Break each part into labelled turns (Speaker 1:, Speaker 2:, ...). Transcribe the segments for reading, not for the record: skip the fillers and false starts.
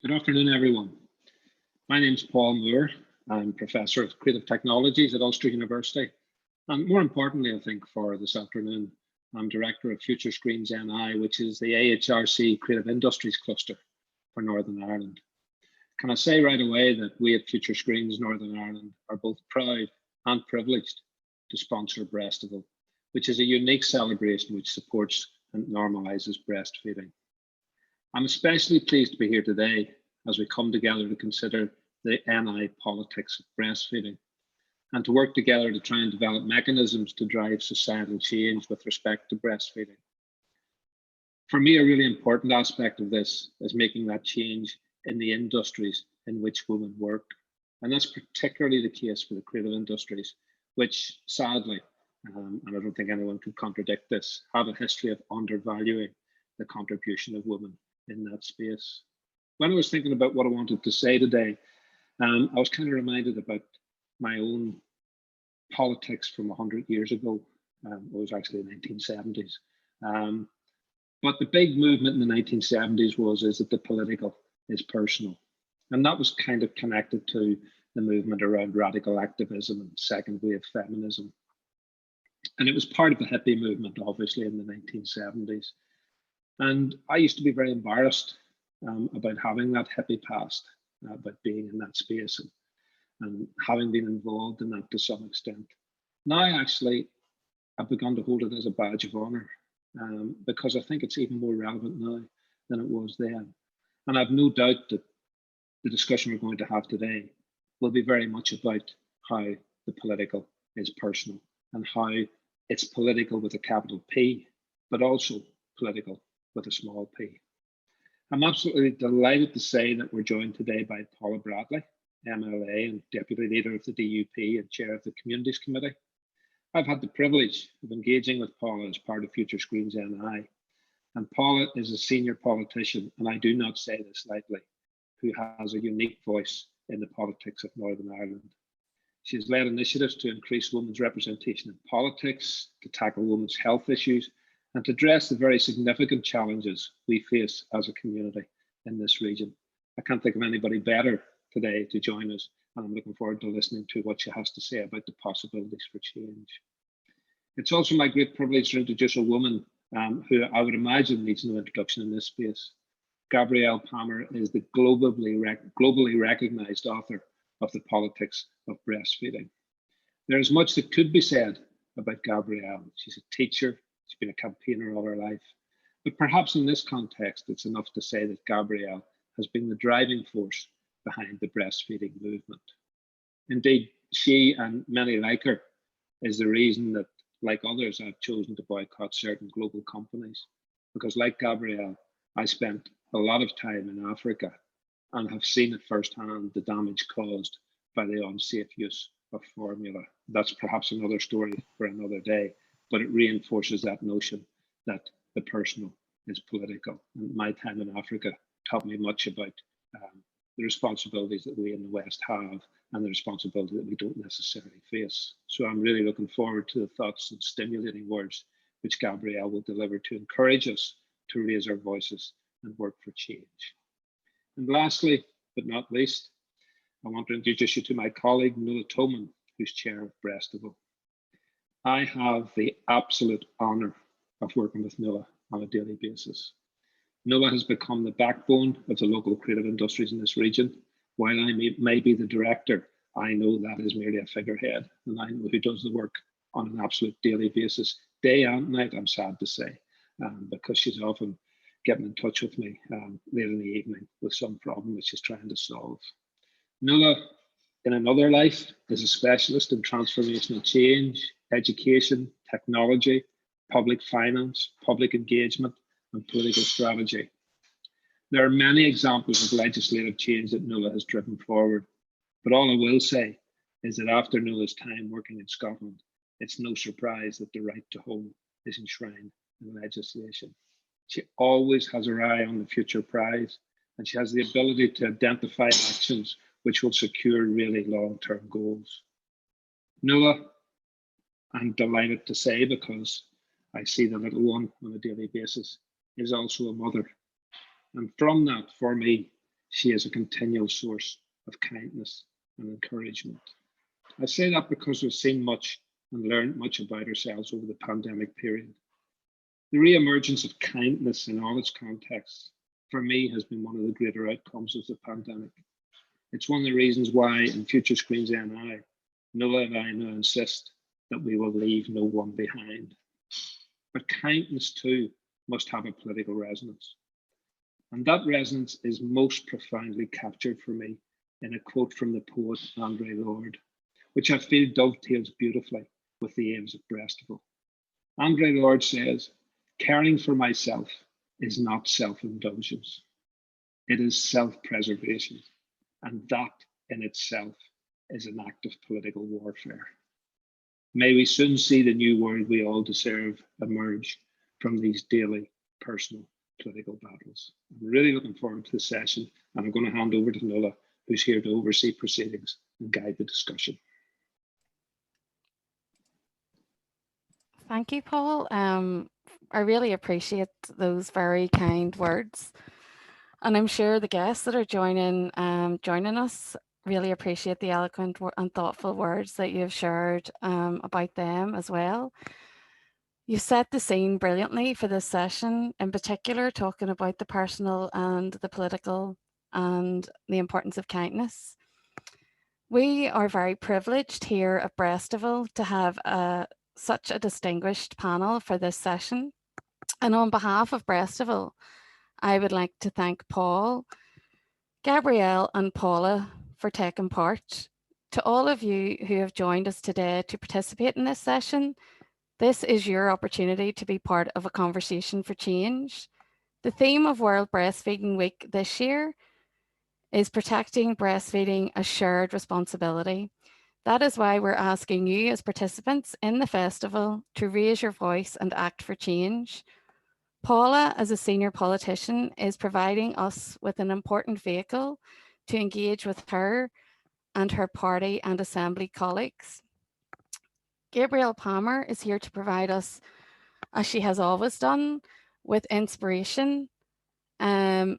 Speaker 1: Good afternoon, everyone. My name is Paul Moore. I'm Professor of Creative Technologies at Ulster University. And more importantly, I think, for this afternoon, I'm Director of FurtureScreens NI, which is the AHRC Creative Industries Cluster for Northern Ireland. Can I say right away that we at FurtureScreens Northern Ireland are both proud and privileged to sponsor Breastival, which is a unique celebration which supports and normalises breastfeeding. I'm especially pleased to be here today as we come together to consider the NI politics of breastfeeding and to work together to try and develop mechanisms to drive societal change with respect to breastfeeding. For me, a really important aspect of this is making that change in the industries in which women work. And that's particularly the case for the creative industries, which sadly, and I don't think anyone can contradict this, have a history of undervaluing the contribution of women in that space. When I was thinking about what I wanted to say today, I was kind of reminded about my own politics from 100 years ago. It was actually the 1970s. But the big movement in the 1970s is that the political is personal. And that was kind of connected to the movement around radical activism and second wave feminism. And it was part of the hippie movement, obviously, in the 1970s. And I used to be very embarrassed about having that hippie past, about being in that space and having been involved in that to some extent. Now, actually, I've begun to hold it as a badge of honor because I think it's even more relevant now than it was then. And I've no doubt that the discussion we're going to have today will be very much about how the political is personal and how it's political with a capital P, but also political with a small p. I'm absolutely delighted to say that we're joined today by Paula Bradley, MLA and Deputy Leader of the DUP and Chair of the Communities Committee. I've had the privilege of engaging with Paula as part of FurtureScreens NI. And Paula is a senior politician, and I do not say this lightly, who has a unique voice in the politics of Northern Ireland. She has led initiatives to increase women's representation in politics, to tackle women's health issues, and to address the very significant challenges we face as a community in this region. I can't think of anybody better today to join us, and I'm looking forward to listening to what she has to say about the possibilities for change. It's also my great privilege to introduce a woman who I would imagine needs no introduction in this space. Gabrielle Palmer is the globally recognized author of The Politics of Breastfeeding. There is much that could be said about Gabrielle. She's a teacher, she's been a campaigner all her life, but perhaps in this context, it's enough to say that Gabrielle has been the driving force behind the breastfeeding movement. Indeed, she and many like her is the reason that, like others, I've chosen to boycott certain global companies, because like Gabrielle, I spent a lot of time in Africa and have seen at firsthand the damage caused by the unsafe use of formula. That's perhaps another story for another day, but it reinforces that notion that the personal is political. And my time in Africa taught me much about the responsibilities that we in the West have and the responsibility that we don't necessarily face. So I'm really looking forward to the thoughts and stimulating words which Gabrielle will deliver to encourage us to raise our voices and work for change. And lastly, but not least, I want to introduce you to my colleague, Nuala Toman, who's chair of Breastival. I have the absolute honor of working with Nuala on a daily basis. Nuala has become the backbone of the local creative industries in this region. While I may be the director, I know that is merely a figurehead, and I know who does the work on an absolute daily basis, day and night, I'm sad to say, because she's often getting in touch with me late in the evening with some problem that she's trying to solve. Nuala, in another life, is a specialist in transformational change, education, technology, public finance, public engagement, and political strategy. There are many examples of legislative change that Nuala has driven forward, but all I will say is that after Nuala's time working in Scotland, it's no surprise that the right to home is enshrined in legislation. She always has her eye on the future prize, and she has the ability to identify actions which will secure really long-term goals. Nuala, I'm delighted to say, because I see the little one on a daily basis, is also a mother. And from that, for me, She is a continual source of kindness and encouragement. I say that because we've seen much and learned much about ourselves over the pandemic period. The re-emergence of kindness in all its contexts, for me, has been one of the greater outcomes of the pandemic. It's one of the reasons why in FurtureScreens NI, Nola and I now insist that we will leave no one behind. But kindness too must have a political resonance. And that resonance is most profoundly captured for me in a quote from the poet Andre Lorde, which I feel dovetails beautifully with the aims of Breastival. Andre Lorde says, "Caring for myself is not self-indulgence. It is self-preservation. And that in itself is an act of political warfare." May we soon see the new world we all deserve emerge from these daily personal political battles. I'm really looking forward to the session, and I'm going to hand over to Nola, who's here to oversee proceedings and guide the discussion.
Speaker 2: Thank you, Paul. I really appreciate those very kind words. And I'm sure the guests that are joining us really appreciate the eloquent and thoughtful words that you've shared about them as well. You set the scene brilliantly for this session, in particular talking about the personal and the political and the importance of kindness. We are very privileged here at Breastival to have such a distinguished panel for this session. And on behalf of Breastival, I would like to thank Paul, Gabrielle and Paula for taking part. To all of you who have joined us today to participate in this session, this is your opportunity to be part of a conversation for change. The theme of World Breastfeeding Week this year is protecting breastfeeding a shared responsibility. That is why we're asking you as participants in the festival to raise your voice and act for change. Paula, as a senior politician, is providing us with an important vehicle to engage with her and her party and assembly colleagues. Gabrielle Palmer is here to provide us, as she has always done, with inspiration and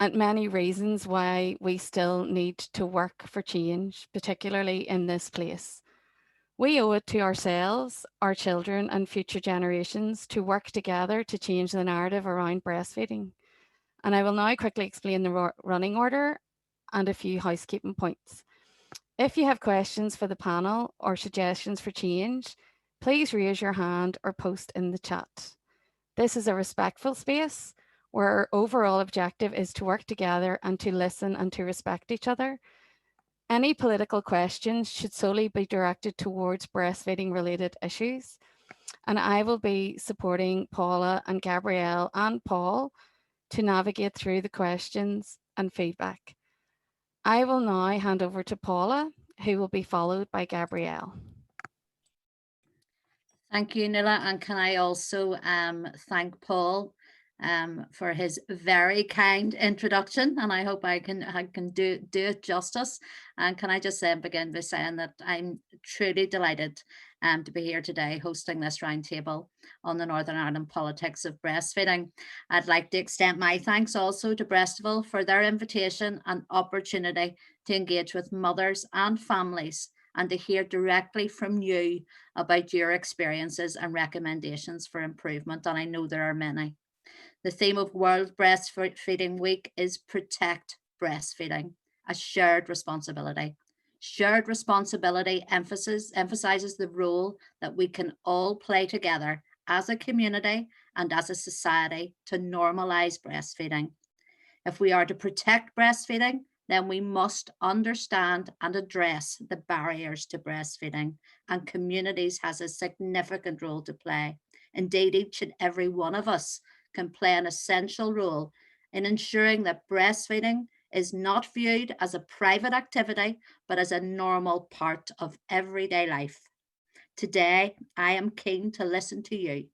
Speaker 2: many reasons why we still need to work for change, particularly in this place. We owe it to ourselves, our children, and future generations to work together to change the narrative around breastfeeding. And I will now quickly explain the running order and a few housekeeping points. If you have questions for the panel or suggestions for change, please raise your hand or post in the chat. This is a respectful space where our overall objective is to work together and to listen and to respect each other. Any political questions should solely be directed towards breastfeeding related issues. And I will be supporting Paula and Gabrielle and Paul to navigate through the questions and feedback. I will now hand over to Paula, who will be followed by Gabrielle.
Speaker 3: Thank you, Nuala. And can I also thank Paul for his very kind introduction, and I hope I can do it justice. And can I just begin by saying that I'm truly delighted to be here today hosting this roundtable on the Northern Ireland politics of breastfeeding. I'd like to extend my thanks also to Breastival for their invitation and opportunity to engage with mothers and families and to hear directly from you about your experiences and recommendations for improvement, and I know there are many. The theme of World Breastfeeding Week is Protect Breastfeeding, a shared responsibility. Shared responsibility emphasizes the role that we can all play together as a community and as a society to normalize breastfeeding. If we are to protect breastfeeding, then we must understand and address the barriers to breastfeeding, and communities has a significant role to play. Indeed, each and every one of us can play an essential role in ensuring that breastfeeding is not viewed as a private activity, but as a normal part of everyday life. Today, I am keen to listen to you,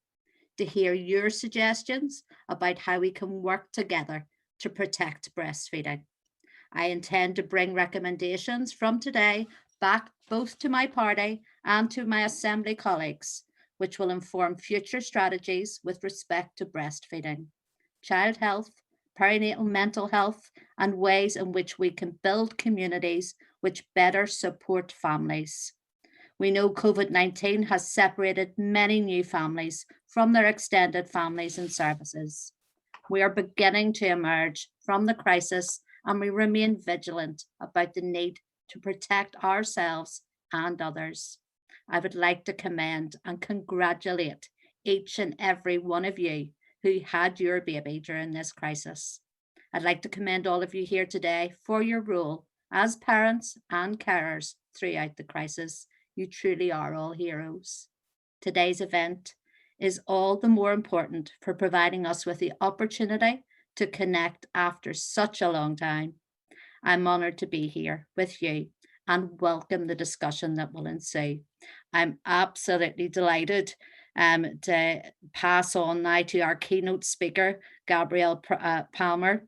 Speaker 3: to hear your suggestions about how we can work together to protect breastfeeding. I intend to bring recommendations from today back both to my party and to my assembly colleagues, which will inform future strategies with respect to breastfeeding, child health, perinatal mental health, and ways in which we can build communities which better support families. We know COVID-19 has separated many new families from their extended families and services. We are beginning to emerge from the crisis, and we remain vigilant about the need to protect ourselves and others. I would like to commend and congratulate each and every one of you who had your baby during this crisis. I'd like to commend all of you here today for your role as parents and carers throughout the crisis. You truly are all heroes. Today's event is all the more important for providing us with the opportunity to connect after such a long time. I'm honoured to be here with you and welcome the discussion that will ensue. I'm absolutely delighted to pass on now to our keynote speaker, Gabrielle Palmer.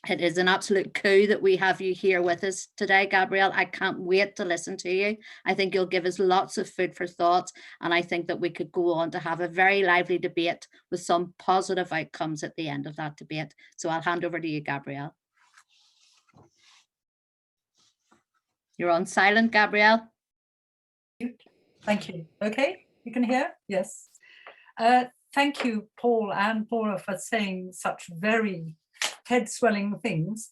Speaker 3: It is an absolute coup that we have you here with us today, Gabrielle. I can't wait to listen to you. I think you'll give us lots of food for thought, and I think that we could go on to have a very lively debate with some positive outcomes at the end of that debate. So I'll hand over to you, Gabrielle. You're on silent, Gabrielle.
Speaker 4: Thank you. Okay, you can hear? Yes. Thank you, Paul and Paula, for saying such very head-swelling things.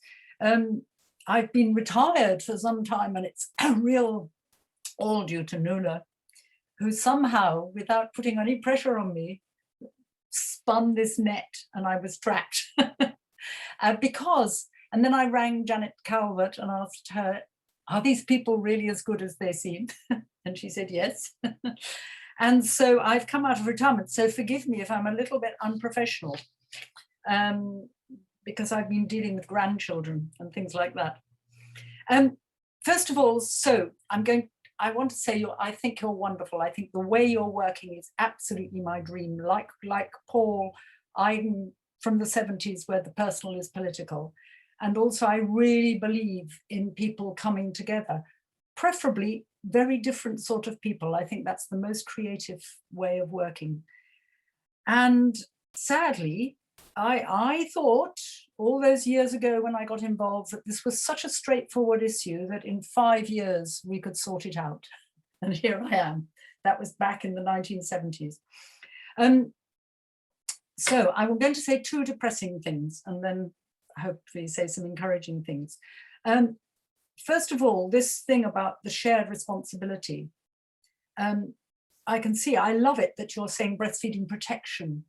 Speaker 4: I've been retired for some time, and it's all due to Nuala, who somehow, without putting any pressure on me, spun this net and I was trapped. And then I rang Janet Caldwell and asked her, are these people really as good as they seem? And she said, yes. And so I've come out of retirement. So forgive me if I'm a little bit unprofessional, because I've been dealing with grandchildren and things like that. First of all, I want to say I think you're wonderful. I think the way you're working is absolutely my dream. Like Paul, I'm from the 70s where the personal is political. And also I really believe in people coming together, preferably very different sort of people. I think that's the most creative way of working. And sadly, I thought all those years ago when I got involved that this was such a straightforward issue that in 5 years we could sort it out. And here I am. That was back in the 1970s. So I'm going to say 2 depressing things and then hopefully say some encouraging things. First of all, this thing about the shared responsibility. I can see, I love it that you're saying breastfeeding protection,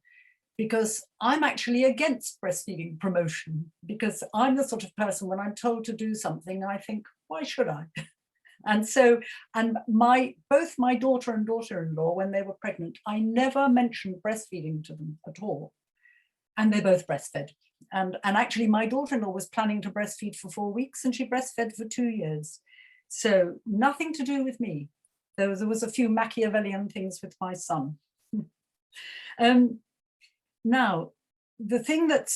Speaker 4: because I'm actually against breastfeeding promotion, because I'm the sort of person when I'm told to do something, I think, why should I? And so, both my daughter and daughter-in-law, when they were pregnant, I never mentioned breastfeeding to them at all. And they both breastfed. And actually my daughter-in-law was planning to breastfeed for 4 weeks and she breastfed for 2 years. So nothing to do with me, though there was a few Machiavellian things with my son. Now, the thing that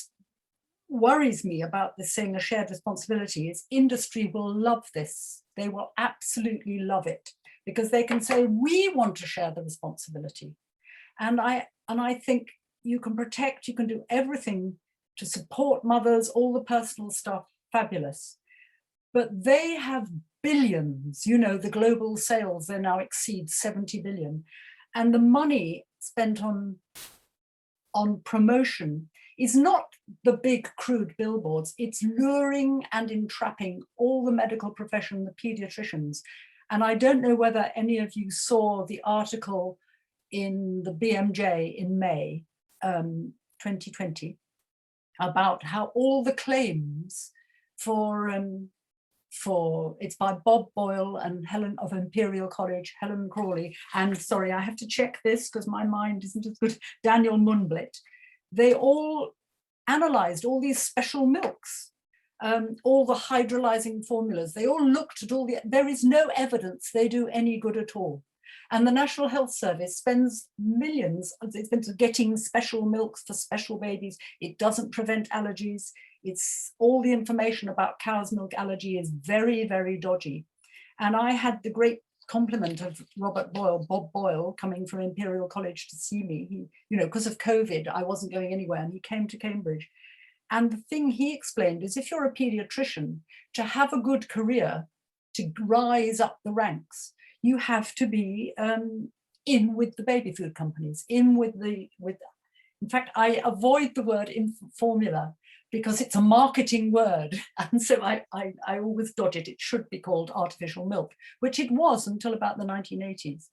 Speaker 4: worries me about this saying a shared responsibility is industry will love this. They will absolutely love it because they can say, we want to share the responsibility. And I think you can protect, you can do everything to support mothers, all the personal stuff, fabulous. But they have billions, you know, the global sales, they now exceed 70 billion. And the money spent on promotion is not the big crude billboards, it's luring and entrapping all the medical profession, the pediatricians. And I don't know whether any of you saw the article in the BMJ in May 2020 about how all the claims it's by Bob Boyle and Helen of Imperial College, Helen Crawley, and sorry, I have to check this because my mind isn't as good, Daniel Munblit. They all analyzed all these special milks, all the hydrolyzing formulas. They all looked at there is no evidence they do any good at all. And the National Health Service spends millions, it's been getting special milks for special babies. It doesn't prevent allergies. It's all the information about cow's milk allergy is very, very dodgy. And I had the great compliment of Bob Boyle, coming from Imperial College to see me. He, you know, because of COVID, I wasn't going anywhere and he came to Cambridge. And the thing he explained is if you're a pediatrician, to have a good career, to rise up the ranks, you have to be in with the baby food companies, in fact, I avoid the word formula because it's a marketing word. And so I always dodge it. It should be called artificial milk, which it was until about the 1980s.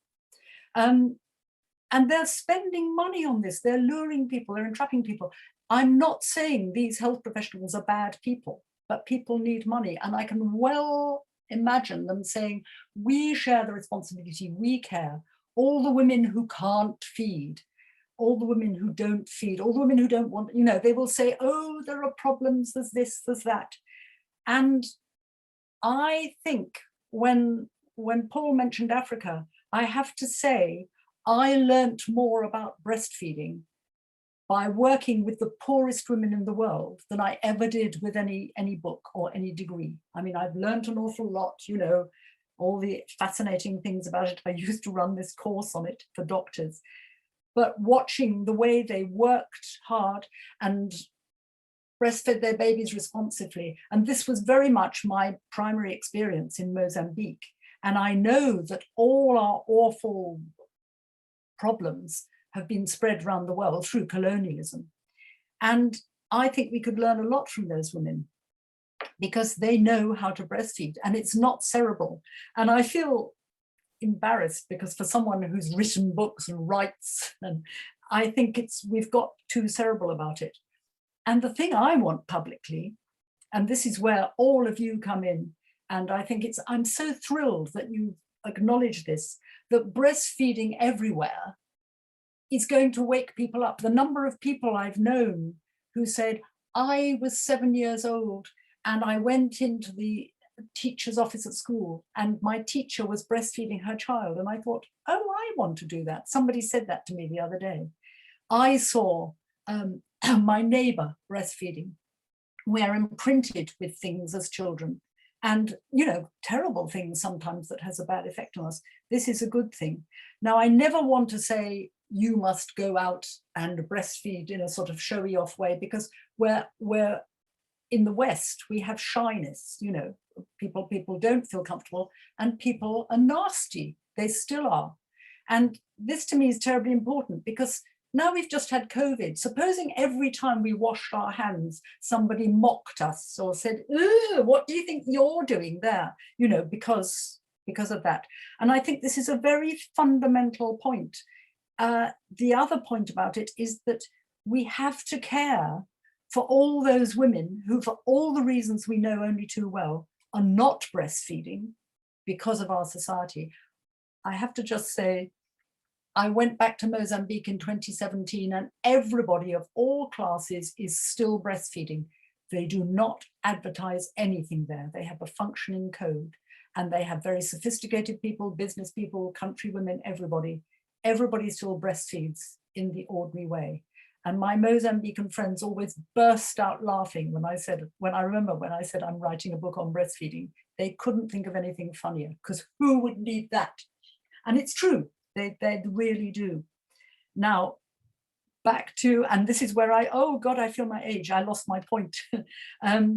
Speaker 4: And they're spending money on this. They're luring people, they're entrapping people. I'm not saying these health professionals are bad people, but people need money. And I can well imagine them saying, we share the responsibility, we care. All the women who can't feed, all the women who don't feed, all the women who don't want, you know, they will say, oh, there are problems, there's this, there's that. And I think when Paul mentioned Africa, I have to say, I learnt more about breastfeeding by working with the poorest women in the world than I ever did with any book or any degree. I mean, I've learnt an awful lot, you know, all the fascinating things about it. I used to run this course on it for doctors. But watching the way they worked hard and breastfed their babies responsively, and this was very much my primary experience in Mozambique. And I know that all our awful problems have been spread around the world through colonialism. And I think we could learn a lot from those women because they know how to breastfeed and it's not cerebral. And I feel embarrassed because for someone who's written books and writes, and I think we've got too cerebral about it. And the thing I want publicly, and this is where all of you come in, and I think I'm so thrilled that you acknowledge this, that breastfeeding everywhere is going to wake people up. The number of people I've known who said, I was 7 years old and I went into the teacher's office at school and my teacher was breastfeeding her child. And I thought, oh, I want to do that. Somebody said that to me the other day. I saw my neighbor breastfeeding. We're imprinted with things as children and, you know, terrible things sometimes that has a bad effect on us. This is a good thing. Now, I never want to say you must go out and breastfeed in a sort of showy off way because we're in the West, we have shyness, you know, people don't feel comfortable and people are nasty. They still are. And this to me is terribly important because now we've just had COVID. Supposing every time we washed our hands, somebody mocked us or said, ooh, what do you think you're doing there? You know, because of that. And I think this is a very fundamental point. The other point about it is that we have to care for all those women who, for all the reasons we know only too well, are not breastfeeding because of our society. I have to just say, I went back to Mozambique in 2017 and everybody of all classes is still breastfeeding. They do not advertise anything there. They have a functioning code and they have very sophisticated people, business people, country women, everybody. Everybody still breastfeeds in the ordinary way. And my Mozambican friends always burst out laughing when I remember when I said I'm writing a book on breastfeeding. They couldn't think of anything funnier because who would need that? And it's true, they really do. Now, back to, and this is where oh God, I feel my age, I lost my point. I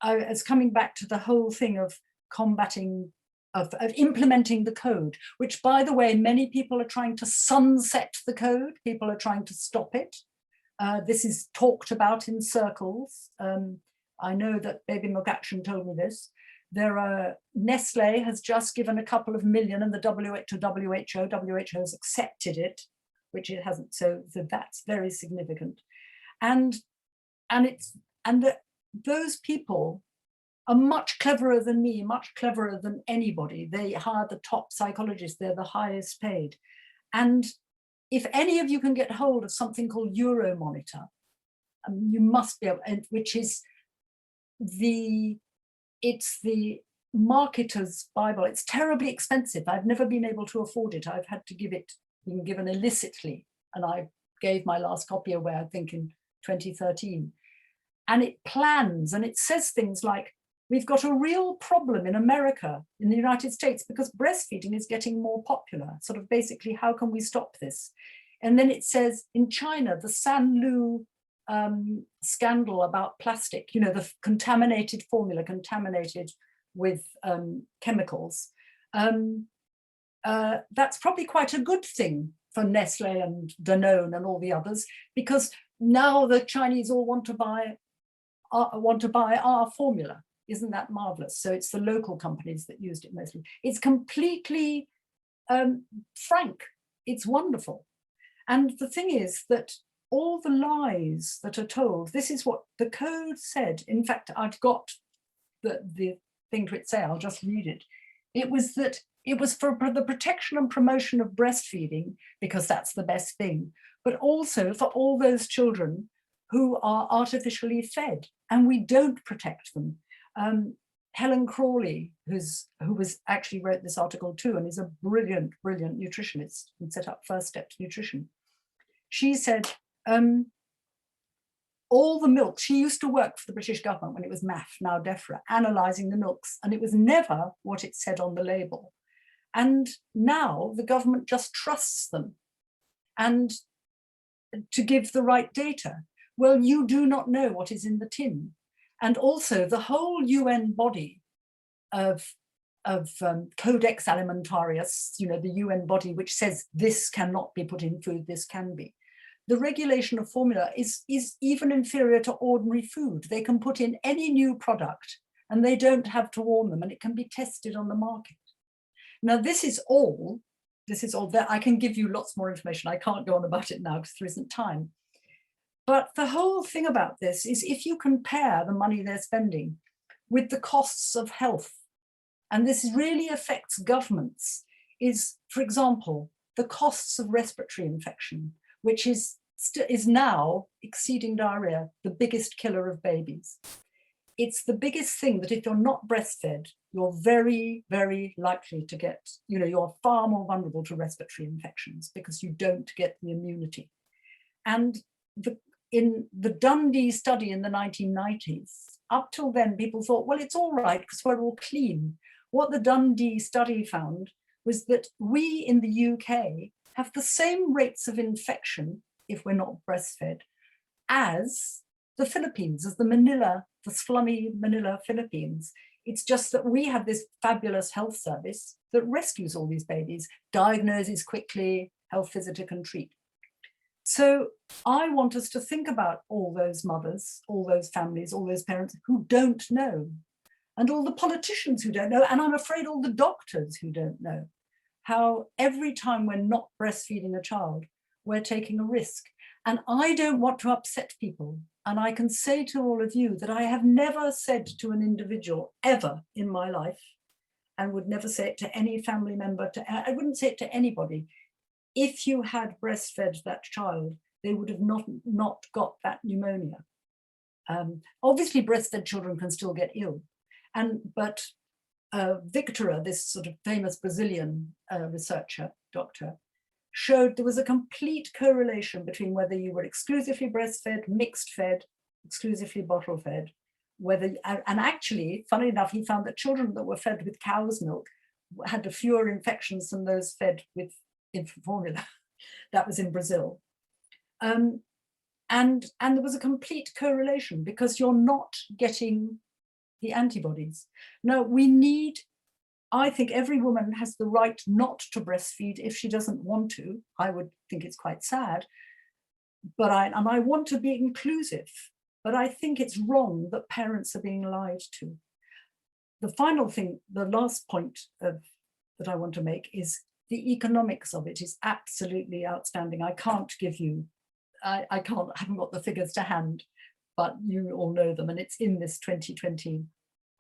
Speaker 4: was coming back to the whole thing of combating, of implementing the code, which by the way, many people are trying to sunset the code. People are trying to stop it. This is talked about in circles. I know that Baby Milk Action told me this. Nestle has just given a couple of million and the WHO has accepted it, which it hasn't. So that's very significant. And those people are much cleverer than me, much cleverer than anybody. They hire the top psychologists, they're the highest paid. And if any of you can get hold of something called Euromonitor, you must be able, which is it's the marketer's Bible. It's terribly expensive. I've never been able to afford it. I've had to been given illicitly. And I gave my last copy away, I think in 2013. And it plans and it says things like, we've got a real problem in America, in the United States, because breastfeeding is getting more popular. Sort of basically, how can we stop this? And then it says in China, the Sanlu scandal about plastic, you know, the contaminated formula, contaminated with chemicals, that's probably quite a good thing for Nestle and Danone and all the others, because now the Chinese all want to buy our formula. Isn't that marvelous? So it's the local companies that used it mostly. It's completely frank. It's wonderful. And the thing is that all the lies that are told, this is what the code said. In fact, I've got the thing to it say, I'll just read it. It was that it was for the protection and promotion of breastfeeding, because that's the best thing, but also for all those children who are artificially fed, and we don't protect them. Helen Crawley, who actually wrote this article too, and is a brilliant, brilliant nutritionist and set up First Steps Nutrition. She said, all the milk, she used to work for the British government when it was MAF, now DEFRA, analysing the milks, and it was never what it said on the label. And now the government just trusts them and to give the right data. Well, you do not know what is in the tin. And also the whole UN body of Codex Alimentarius, you know, the UN body which says this cannot be put in food, this can be. The regulation of formula is even inferior to ordinary food. They can put in any new product and they don't have to warn them, and it can be tested on the market. Now, this is all that I can give you lots more information. I can't go on about it now because there isn't time. But the whole thing about this is if you compare the money they're spending with the costs of health, and this really affects governments, is, for example, the costs of respiratory infection, which is now exceeding diarrhea, the biggest killer of babies. It's the biggest thing that if you're not breastfed, you're very, very likely to get, you know, you're far more vulnerable to respiratory infections because you don't get the immunity. And in the Dundee study in the 1990s, up till then, people thought, well, it's all right because we're all clean. What the Dundee study found was that we in the UK have the same rates of infection if we're not breastfed as the Philippines, as the slummy Manila Philippines. It's just that we have this fabulous health service that rescues all these babies, diagnoses quickly, health visitor can treat. So I want us to think about all those mothers, all those families, all those parents who don't know, and all the politicians who don't know, and I'm afraid all the doctors who don't know, how every time we're not breastfeeding a child, we're taking a risk. And I don't want to upset people. And I can say to all of you that I have never said to an individual ever in my life, and would never say it to any family member, I wouldn't say it to anybody, if you had breastfed that child, they would have not got that pneumonia. Obviously, breastfed children can still get ill. But Victoria, this sort of famous Brazilian researcher, doctor, showed there was a complete correlation between whether you were exclusively breastfed, mixed fed, exclusively bottle fed, and actually, funnily enough, he found that children that were fed with cow's milk had fewer infections than those fed with infant formula. That was in Brazil. And there was a complete correlation because you're not getting the antibodies. Now I think every woman has the right not to breastfeed if she doesn't want to. I would think it's quite sad, but I want to be inclusive, but I think it's wrong that parents are being lied to. The final thing, the last point that I want to make is the economics of it is absolutely outstanding. I can't give you, I haven't got the figures to hand, but you all know them, and it's in this 2020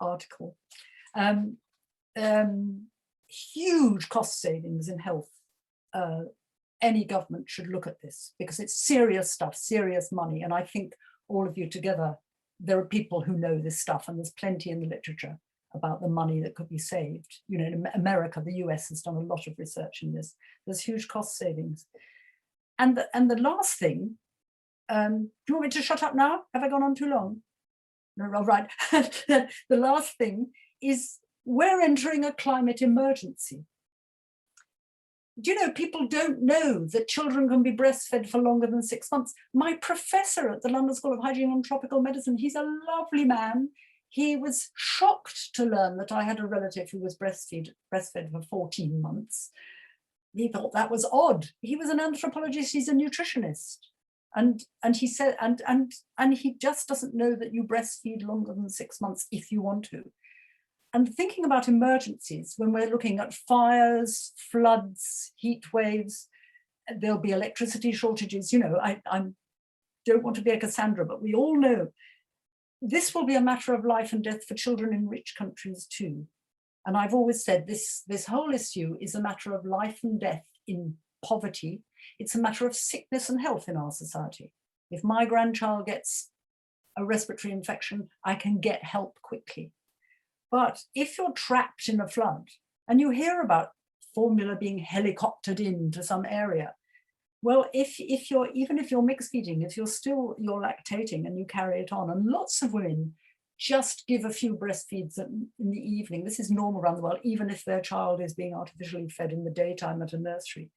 Speaker 4: article. Huge cost savings in health. Any government should look at this because it's serious stuff, serious money. And I think all of you together, there are people who know this stuff, and there's plenty in the literature about the money that could be saved. You know, in America, the US has done a lot of research in this. There's huge cost savings. And the last thing, do you want me to shut up now? Have I gone on too long? No, right. The last thing is we're entering a climate emergency. do you know, people don't know that children can be breastfed for longer than 6 months. My professor at the London School of Hygiene and Tropical Medicine, he's a lovely man. He was shocked to learn that I had a relative who was breastfed for 14 months. He thought that was odd. He was an anthropologist, he's a nutritionist. And he said, and he just doesn't know that you breastfeed longer than 6 months if you want to. And thinking about emergencies, when we're looking at fires, floods, heat waves, there'll be electricity shortages. You know, I don't want to be a Cassandra, but we all know this will be a matter of life and death for children in rich countries too. And I've always said this whole issue is a matter of life and death in poverty. It's a matter of sickness and health in our society. If my grandchild gets a respiratory infection, I can get help quickly. But if you're trapped in a flood and you hear about formula being helicoptered into some area, well, even if you're mixed feeding, if you're lactating and you carry it on, and lots of women just give a few breastfeeds in the evening. This is normal around the world, even if their child is being artificially fed in the daytime at a nursery.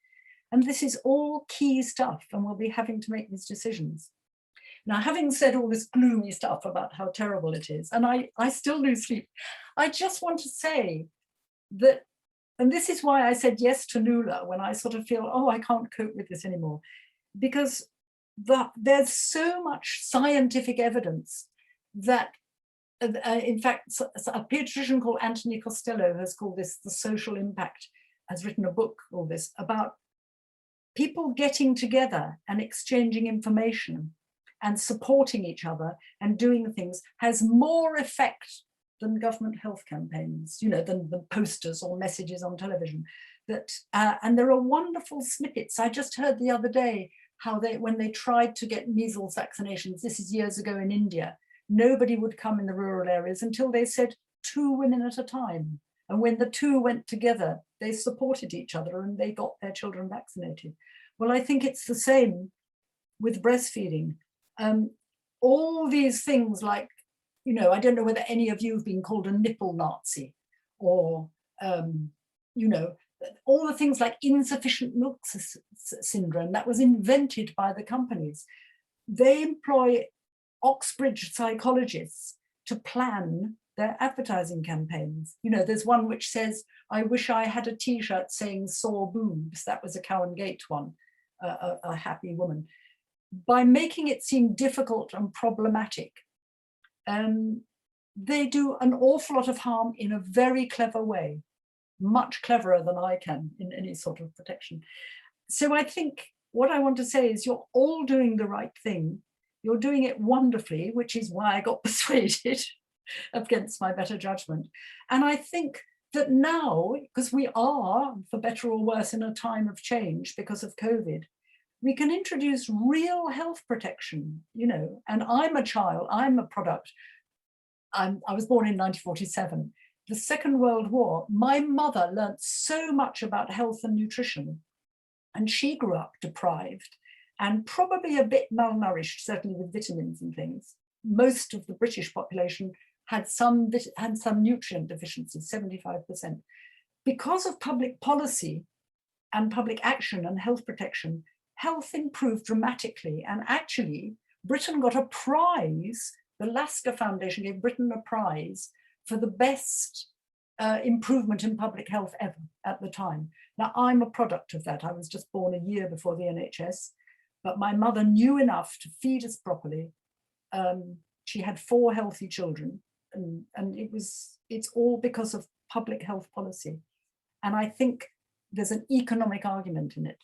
Speaker 4: And this is all key stuff, and we'll be having to make these decisions. Now, having said all this gloomy stuff about how terrible it is, and I still lose sleep, I just want to say that, and this is why I said yes to Nuala when I sort of feel, oh, I can't cope with this anymore, because there's so much scientific evidence that, in fact, a pediatrician called Anthony Costello has called this the social impact, has written a book, all this, about people getting together and exchanging information and supporting each other and doing things has more effect than government health campaigns, you know, than the posters or messages on television. And there are wonderful snippets. I just heard the other day how when they tried to get measles vaccinations, this is years ago in India, nobody would come in the rural areas until they said 2 women at a time. And when the 2 went together, they supported each other and they got their children vaccinated. Well, I think it's the same with breastfeeding. All these things like, you know, I don't know whether any of you have been called a nipple Nazi or, you know, all the things like insufficient milk syndrome that was invented by the companies. They employ Oxbridge psychologists to plan their advertising campaigns. You know, there's one which says, I wish I had a t-shirt saying sore boobs. That was a Cowan Gate one, a happy woman. By making it seem difficult and problematic, they do an awful lot of harm in a very clever way, much cleverer than I can in any sort of protection. So I think what I want to say is you're all doing the right thing. You're doing it wonderfully, which is why I got persuaded against my better judgment. And I think that now, because we are, for better or worse, in a time of change because of COVID, we can introduce real health protection, you know, and I'm a child, I'm a product. I was born in 1947. The Second World War, my mother learnt so much about health and nutrition, and she grew up deprived and probably a bit malnourished, certainly with vitamins and things. Most of the British population had some nutrient deficiencies, 75%. Because of public policy and public action and health protection, health improved dramatically. And actually, Britain got a prize. The Lasker Foundation gave Britain a prize for the best improvement in public health ever at the time. Now, I'm a product of that. I was just born a year before the NHS, but my mother knew enough to feed us properly. She had 4 healthy children, and it's all because of public health policy. And I think there's an economic argument in it.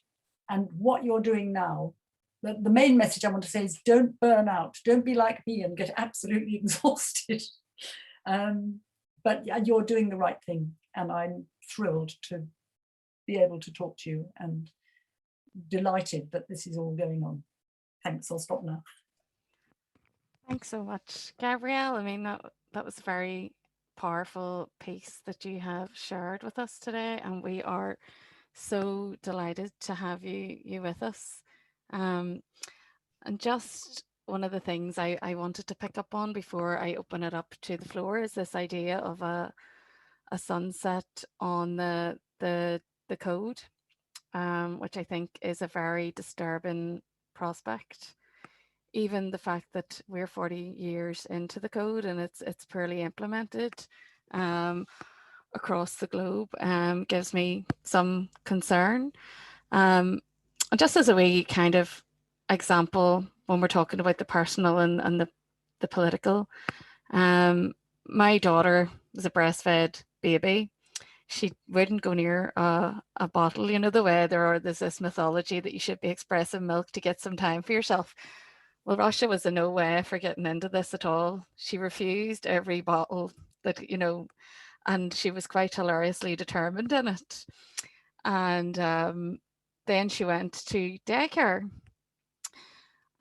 Speaker 4: And what you're doing now, the main message I want to say is don't burn out, don't be like me and get absolutely exhausted. But you're doing the right thing, and I'm thrilled to be able to talk to you and delighted that this is all going on. Thanks, I'll stop now.
Speaker 2: Thanks so much, Gabrielle. I mean, that was a very powerful piece that you have shared with us today, and we are so delighted to have you with us. And just one of the things I wanted to pick up on before I open it up to the floor is this idea of a sunset on the code. which I think is a very disturbing prospect. Even the fact that we're 40 years into the code and it's poorly implemented across the globe gives me some concern. And just as a wee kind of example, when we're talking about the personal and the political, my daughter was a breastfed baby. She wouldn't go near a bottle. You know, the way there's this mythology that you should be expressing milk to get some time for yourself. Well, Russia was in no way for getting into this at all. She refused every bottle that, you know, and she was quite hilariously determined in it. And then she went to daycare.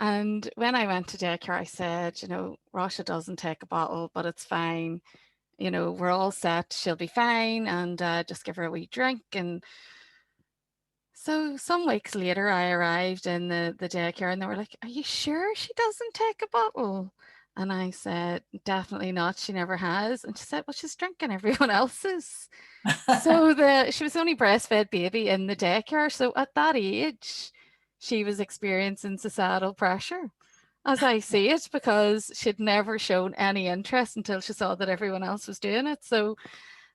Speaker 2: And when I went to daycare, I said, you know, Russia doesn't take a bottle, but it's fine. You know, we're all set. She'll be fine. And just give her a wee drink. And so some weeks later, I arrived in the daycare and they were like, are you sure she doesn't take a bottle? And I said, definitely not. She never has. And she said, well, she's drinking everyone else's. So she was the only breastfed baby in the daycare. So at that age, she was experiencing societal pressure, as I see it, because she'd never shown any interest until she saw that everyone else was doing it. So,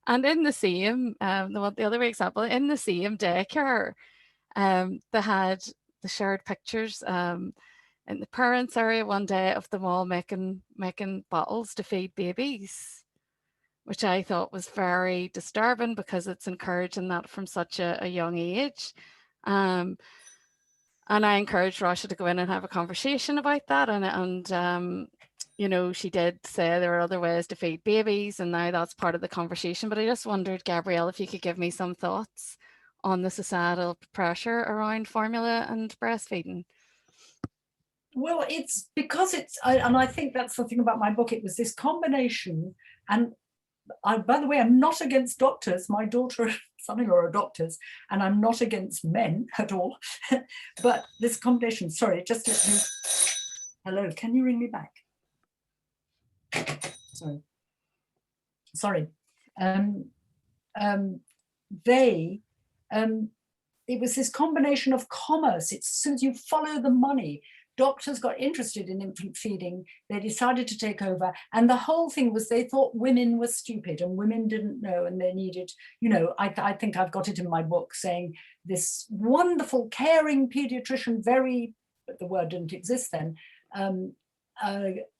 Speaker 2: and in the same, the other example, in the same daycare, they had the shared pictures in the parents area one day of them all making bottles to feed babies, which I thought was very disturbing because it's encouraging that from such a young age. And I encouraged Rasha to go in and have a conversation about that. And you know, she did say there are other ways to feed babies, and now that's part of the conversation. But I just wondered, Gabrielle, if you could give me some thoughts on the societal pressure around formula and breastfeeding.
Speaker 4: Well, it's because and I think that's the thing about my book. It was this combination. And by the way, I'm not against doctors. My daughter and son-in-law are doctors, and I'm not against men at all. But this combination, sorry, just let me, hello, can you ring me back? Sorry. It was this combination of commerce. It's as soon as you follow the money, doctors got interested in infant feeding. They decided to take over. And the whole thing was they thought women were stupid and women didn't know, and they needed, you know, I think I've got it in my book saying this wonderful, caring pediatrician, but the word didn't exist then,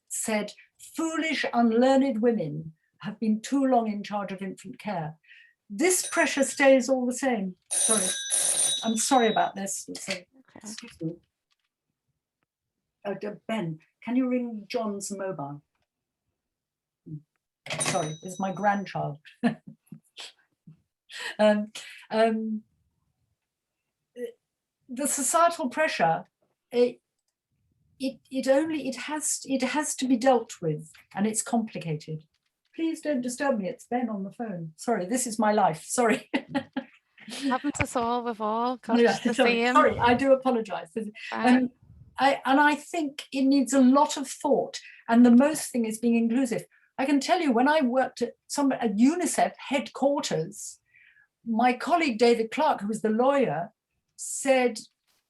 Speaker 4: said, foolish, unlearned women have been too long in charge of infant care. This pressure stays all the same. Sorry, I'm sorry about this. Okay. Excuse me. Ben, can you ring John's mobile? Sorry, this is my grandchild. The societal pressure, it has to be dealt with, and it's complicated. Please don't disturb me. It's Ben on the phone. Sorry, this is my life. Sorry.
Speaker 2: Happens us all. We've all got the
Speaker 4: sorry,
Speaker 2: same.
Speaker 4: Sorry, I do apologise. I think it needs a lot of thought, and the most thing is being inclusive. I can tell you, when I worked at UNICEF headquarters, my colleague David Clark, who was the lawyer, said,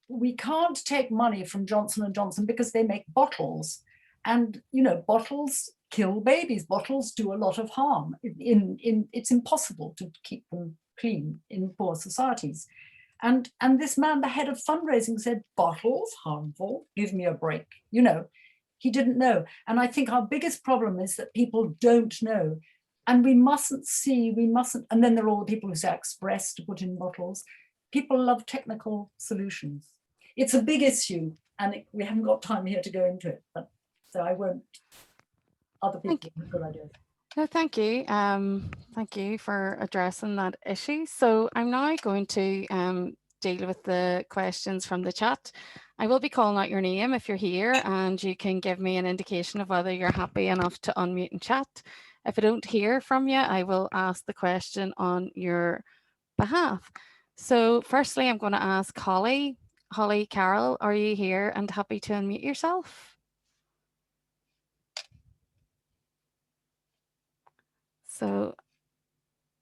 Speaker 4: we can't take money from Johnson & Johnson because they make bottles. And, you know, bottles kill babies. Bottles do a lot of harm. It's impossible to keep them clean in poor societies. And this man, the head of fundraising, said, bottles, harmful, give me a break. You know, he didn't know. And I think our biggest problem is that people don't know. And we mustn't, and then there are all the people who say express to put in bottles. People love technical solutions. It's a big issue, and we haven't got time here to go into it, but so I won't. Other people have good ideas.
Speaker 2: No, thank you. Thank you for addressing that issue. So I'm now going to deal with the questions from the chat. I will be calling out your name if you're here, and you can give me an indication of whether you're happy enough to unmute and chat. If I don't hear from you, I will ask the question on your behalf. So firstly, I'm going to ask Holly. Holly Carroll, are you here and happy to unmute yourself? So,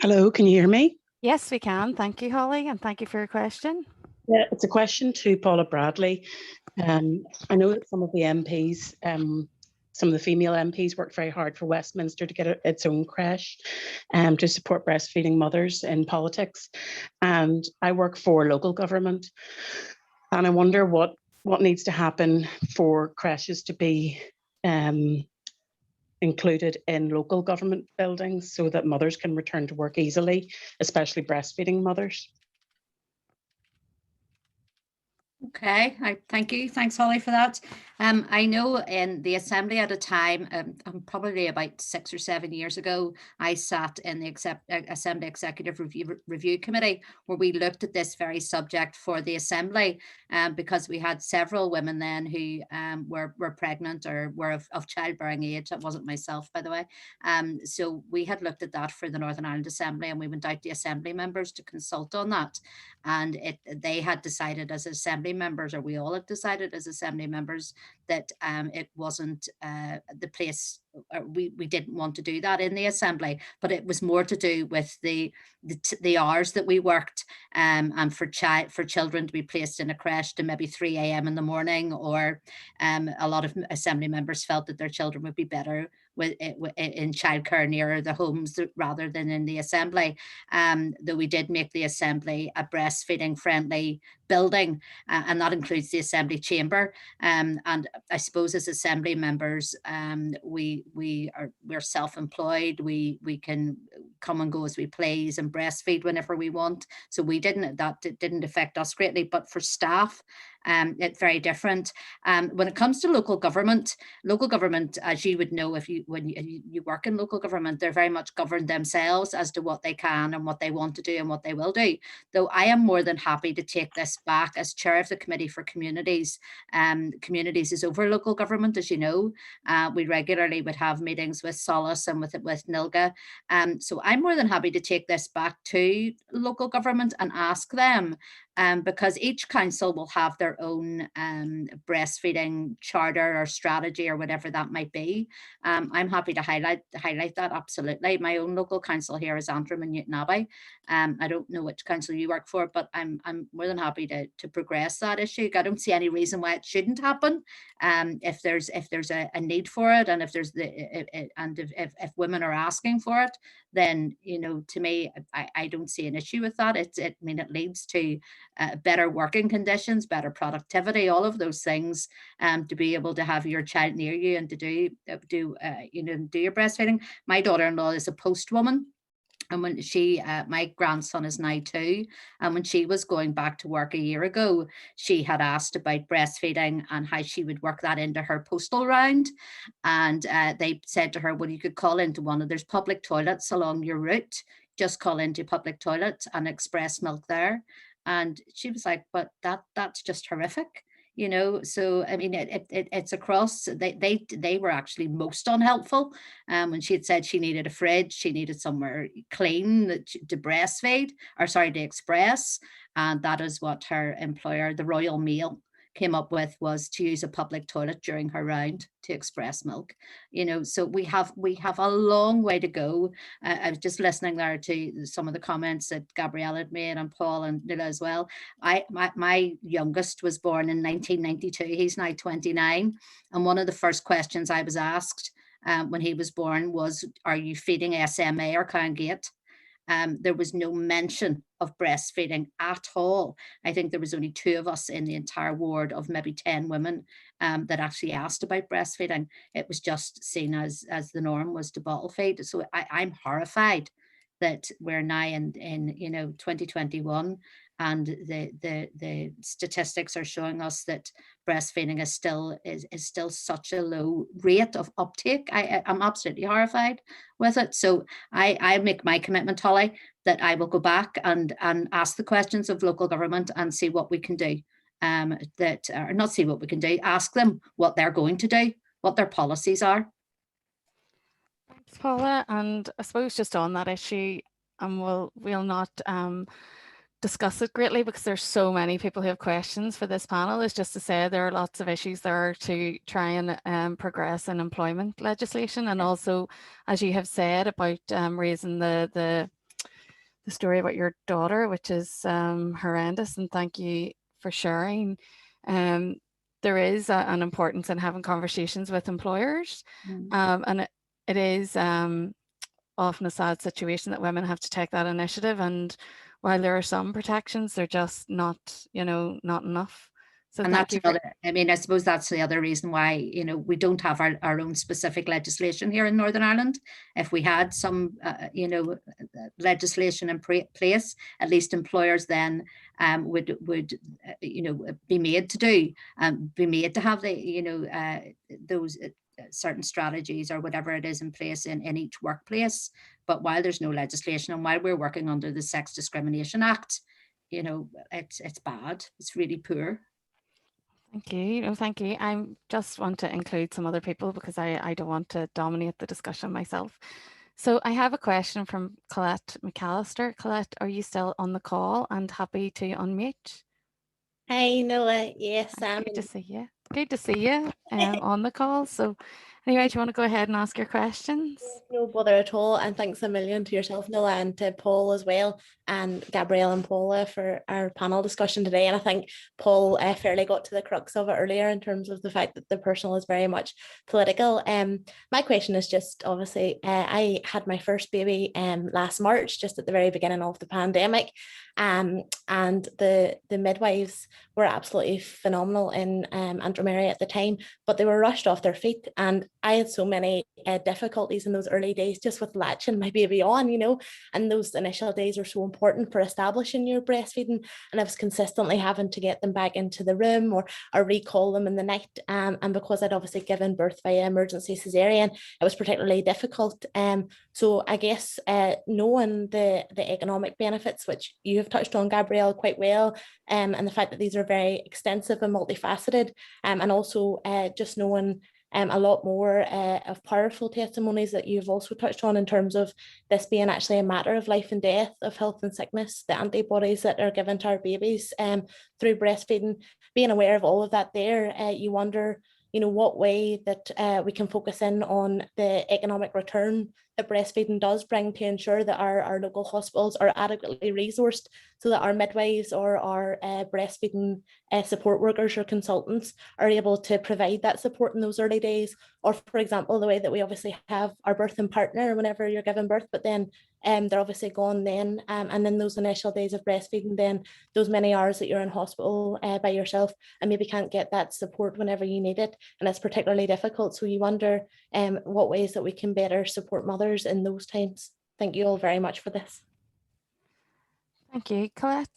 Speaker 5: hello, can you hear me?
Speaker 2: Yes, we can. Thank you, Holly, and thank you for your question.
Speaker 5: Yeah, it's a question to Paula Bradley. I know that some of the MPs, some of the female MPs worked very hard for Westminster to get its own creche to support breastfeeding mothers in politics. And I work for local government. And I wonder what needs to happen for creches to be included in local government buildings so that mothers can return to work easily, especially breastfeeding mothers.
Speaker 3: Okay, thank you. Thanks, Holly, for that. I know in the Assembly at a time, probably about 6 or 7 years ago, I sat in the Assembly Executive Review Committee where we looked at this very subject for the Assembly because we had several women then who were pregnant or were of childbearing age. That wasn't myself, by the way. So we had looked at that for the Northern Ireland Assembly and we went out to Assembly members to consult on that. And they had decided as Assembly members, or we all had decided as Assembly members, that it wasn't the place, we didn't want to do that in the Assembly, but it was more to do with the hours that we worked and for children to be placed in a creche to maybe 3 a.m. in the morning, or a lot of Assembly members felt that their children would be better in childcare nearer the homes rather than in the Assembly. Though we did make the Assembly a breastfeeding friendly building, and that includes the Assembly chamber. And I suppose as Assembly members, we're self-employed. We can come and go as we please and breastfeed whenever we want. So that didn't affect us greatly, but for staff, it's very different. When it comes to local government, as you would know, when you work in local government, they're very much governed themselves as to what they can and what they want to do and what they will do. Though I am more than happy to take this back as chair of the Committee for Communities. Communities is over local government, as you know. We regularly would have meetings with Solace and with NILGA. So I'm more than happy to take this back to local government and ask them, because each council will have their own breastfeeding charter or strategy or whatever that might be. I'm happy to highlight that, absolutely. My own local council here is Antrim and Newton Abbey. I don't know which council you work for, but I'm more than happy to progress that issue. I don't see any reason why it shouldn't happen. If there's a need for it, and if women are asking for it, then to me, I don't see an issue with that. It leads to better working conditions, better productivity, all of those things, to be able to have your child near you and to do your breastfeeding. My daughter-in-law is a postwoman. And when my grandson is now 2, and when she was going back to work a year ago, she had asked about breastfeeding and how she would work that into her postal round. And they said to her, well, you could call into there's public toilets along your route, just call into public toilets and express milk there. And she was like, but that's just horrific. So it's across. They were actually most unhelpful. When she had said she needed a fridge, she needed somewhere clean to breastfeed, to express, and that is what her employer, the Royal Mail, came up with, was to use a public toilet during her round to express milk. So we have a long way to go. I was just listening there to some of the comments that Gabrielle had made, and Paul and Nila as well. My youngest was born in 1992. He's now 29. And one of the first questions I was asked when he was born was, are you feeding SMA or Cow and Gate? There was no mention of breastfeeding at all. I think there was only 2 of us in the entire ward of maybe 10 women that actually asked about breastfeeding. It was just seen as the norm was to bottle feed. So I'm horrified that we're now in 2021, and the statistics are showing us that breastfeeding is still such a low rate of uptake. I'm absolutely horrified with it. So I make my commitment, Holly, that I will go back and ask the questions of local government and see what we can do. Ask them what they're going to do, what their policies are.
Speaker 2: Thanks, Paula. And I suppose just on that issue, and we'll not discuss it greatly because there's so many people who have questions for this panel, is just to say there are lots of issues there to try and progress in employment legislation, and also, as you have said, about raising the the story about your daughter, which is horrendous, and thank you for sharing. There is an importance in having conversations with employers, and it is often a sad situation that women have to take that initiative, and while there are some protections, they're just not, not enough. So
Speaker 3: and that's another, I mean, I suppose that's the other reason why, we don't have our own specific legislation here in Northern Ireland. If we had some, legislation in place, at least employers then would be made to do, be made to have the, those certain strategies or whatever it is in place in each workplace. But while there's no legislation, and while we're working under the Sex Discrimination Act, it's bad. It's really poor.
Speaker 2: Thank you. No, thank you. I just want to include some other people because I don't want to dominate the discussion myself. So I have a question from Colette McAllister. Colette, are you still on the call and happy to unmute?
Speaker 6: Hi, Noah. Yes,
Speaker 2: good to see you. Good to see you on the call. So anyway, do you want to go ahead and ask your questions?
Speaker 6: No bother at all. And thanks a million to yourself, Noah, and to Paul as well, and Gabrielle and Paula for our panel discussion today. And I think Paul fairly got to the crux of it earlier in terms of the fact that the personal is very much political. My question is just, obviously, I had my first baby last March, just at the very beginning of the pandemic. And the midwives were absolutely phenomenal in Aunt Mary at the time, but they were rushed off their feet, and I had so many difficulties in those early days just with latching my baby on, and those initial days are so important for establishing your breastfeeding, and I was consistently having to get them back into the room or recall them in the night, and because I'd obviously given birth via emergency cesarean, it was particularly difficult. So I guess knowing the economic benefits, which you have touched on, Gabrielle, quite well, and the fact that these are very extensive and multifaceted, and also just knowing a lot more of powerful testimonies that you've also touched on in terms of this being actually a matter of life and death, of health and sickness, the antibodies that are given to our babies through breastfeeding. Being aware of all of that there, you wonder, what way that we can focus in on the economic return that breastfeeding does bring to ensure that our local hospitals are adequately resourced so that our midwives or our breastfeeding support workers or consultants are able to provide that support in those early days. Or, for example, the way that we obviously have our birthing partner whenever you're giving birth, but then they're obviously gone then, and then those initial days of breastfeeding, then those many hours that you're in hospital by yourself and maybe can't get that support whenever you need it, and it's particularly difficult. So you wonder what ways that we can better support mothers in those times. Thank you all very much for this.
Speaker 2: Thank you, Colette.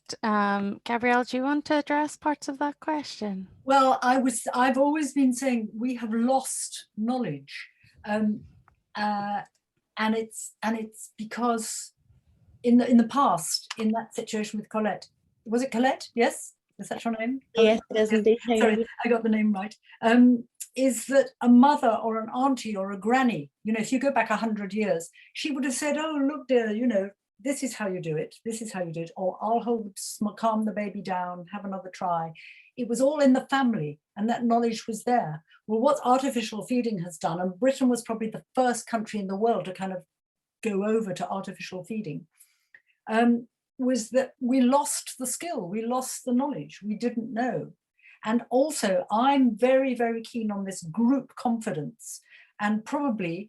Speaker 2: Gabrielle, do you want to address parts of that question?
Speaker 4: Well, I've always been saying we have lost knowledge, and it's because in the past, in that situation with Colette, was it Colette? Yes, is that your name?
Speaker 6: Yes, it is indeed.
Speaker 4: Sorry, I got the name right. Is that a mother or an auntie or a granny? If you go back 100 years, she would have said, "Oh, look, dear, this is how you do it. This is how you do it." Or I'll calm the baby down, have another try. It was all in the family, and that knowledge was there. Well, what artificial feeding has done, and Britain was probably the first country in the world to kind of go over to artificial feeding, was that we lost the skill, we lost the knowledge, we didn't know. And also, I'm very, very keen on this group confidence. And probably,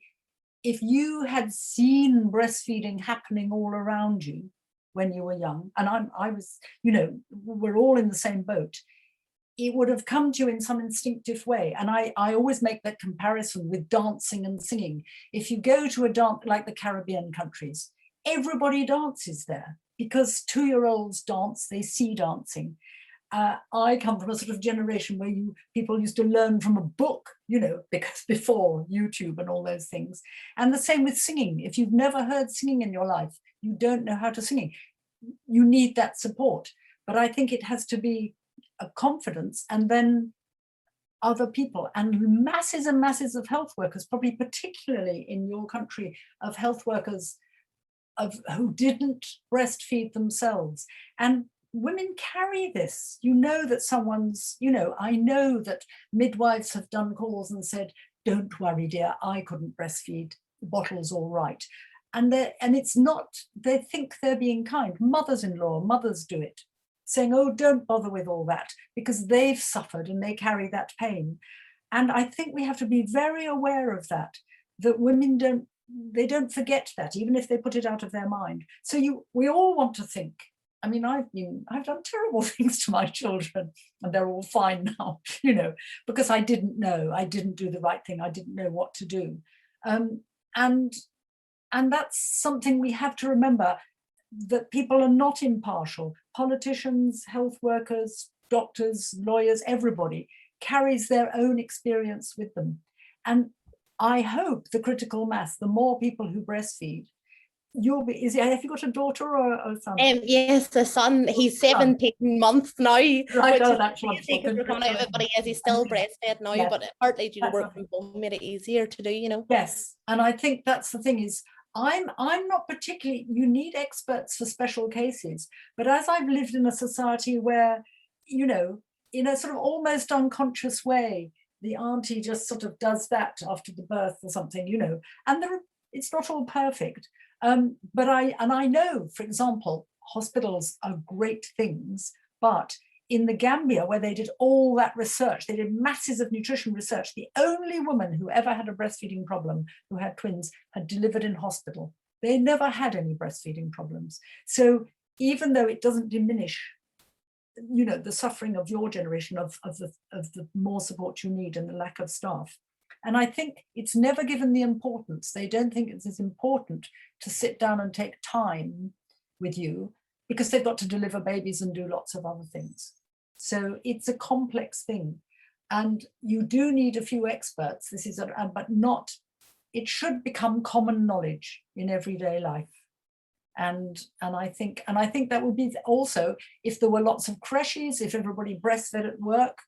Speaker 4: if you had seen breastfeeding happening all around you when you were young, and I was, we're all in the same boat, it would have come to you in some instinctive way. And I always make that comparison with dancing and singing. If you go to a dance like the Caribbean countries, everybody dances there because 2-year-olds dance, they see dancing. I come from a sort of generation where people used to learn from a book, because before YouTube and all those things. And the same with singing. If you've never heard singing in your life, you don't know how to sing. You need that support. But I think it has to be a confidence, and then other people, and masses and masses of health workers, probably particularly in your country, of health workers who didn't breastfeed themselves. And women carry this. That someone's, I know that midwives have done calls and said, "Don't worry, dear, I couldn't breastfeed, the bottle's all right." and it's not, they think they're being kind. Mothers-in-law, mothers do it, saying, oh, don't bother with all that, because they've suffered and they carry that pain. And I think we have to be very aware of that women don't forget that, even if they put it out of their mind. So we all want to think. I mean, I've done terrible things to my children, and they're all fine now, you know, because I didn't know, I didn't do the right thing, I didn't know what to do. And that's something we have to remember, that people are not impartial. Politicians, health workers, doctors, lawyers, everybody carries their own experience with them. And I hope the critical mass, the more people who breastfeed, have you got a daughter or a son?
Speaker 6: Yes, the son, he's 17 months now.
Speaker 4: Right, oh, that's wonderful.
Speaker 6: But he's still breastfed now, yes. But partly due to work from home made it easier to do, you know.
Speaker 4: Yes, and I think that's the thing is, I'm not particularly, you need experts for special cases, but as I've lived in a society where, you know, in a sort of almost unconscious way, the auntie just sort of does that after the birth or something, you know, and it's not all perfect. But I know, for example, hospitals are great things, but in the Gambia, where they did all that research, they did masses of nutrition research, the only woman who ever had a breastfeeding problem, who had twins, had delivered in hospital. They never had any breastfeeding problems. So even though it doesn't diminish, you know, the suffering of your generation, of the more support you need and the lack of staff. And I think it's never given the importance. They don't think it's as important to sit down and take time with you, because they've got to deliver babies and do lots of other things. So it's a complex thing. And you do need a few experts. This is, but not, it should become common knowledge in everyday life. And I think that would be also, if there were lots of creches, if everybody breastfed at work,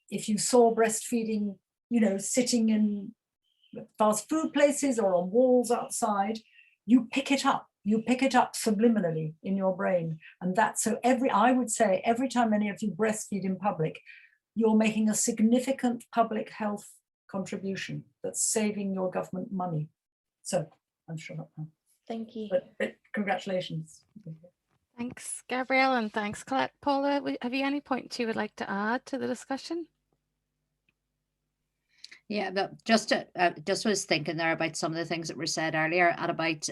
Speaker 4: if you saw breastfeeding, you know, sitting in fast food places or on walls outside, you pick it up subliminally in your brain. And that's so I would say every time any of you breastfeed in public, you're making a significant public health contribution that's saving your government money. So I'm sure not now.
Speaker 6: Thank you.
Speaker 4: But congratulations.
Speaker 2: Thanks, Gabrielle, and thanks, Colette. Paula, have you any points you would like to add to the discussion?
Speaker 3: Yeah, but just was thinking there about some of the things that were said earlier, and about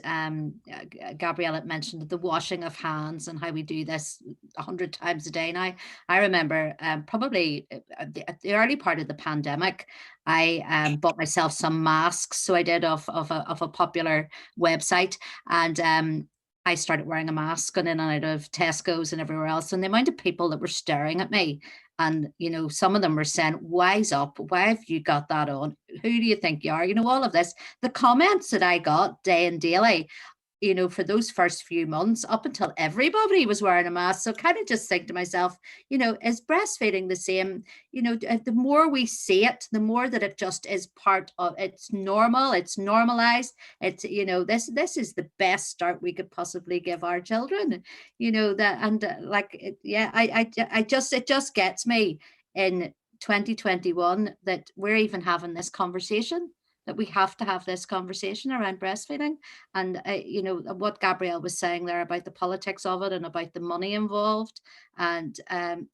Speaker 3: Gabrielle had mentioned the washing of hands and how we do this 100 times a day now. I remember probably at the early part of the pandemic, I bought myself some masks. So I did of a popular website, and I started wearing a mask going in and out of Tesco's and everywhere else. And the amount of people that were staring at me, and, you know, some of them were saying, wise up, why have you got that on? Who do you think you are? You know, all of this, the comments that I got day and daily, you know, for those first few months, up until everybody was wearing a mask. So kind of just think to myself, you know, is breastfeeding the same? You know, the more we see it, the more that it just is part of, it's normal, it's normalized. It's, you know, this is the best start we could possibly give our children, you know, that, and it just gets me in 2021 that we're even having this conversation, that we have to have this conversation around breastfeeding. And, you know, what Gabrielle was saying there about the politics of it and about the money involved. And,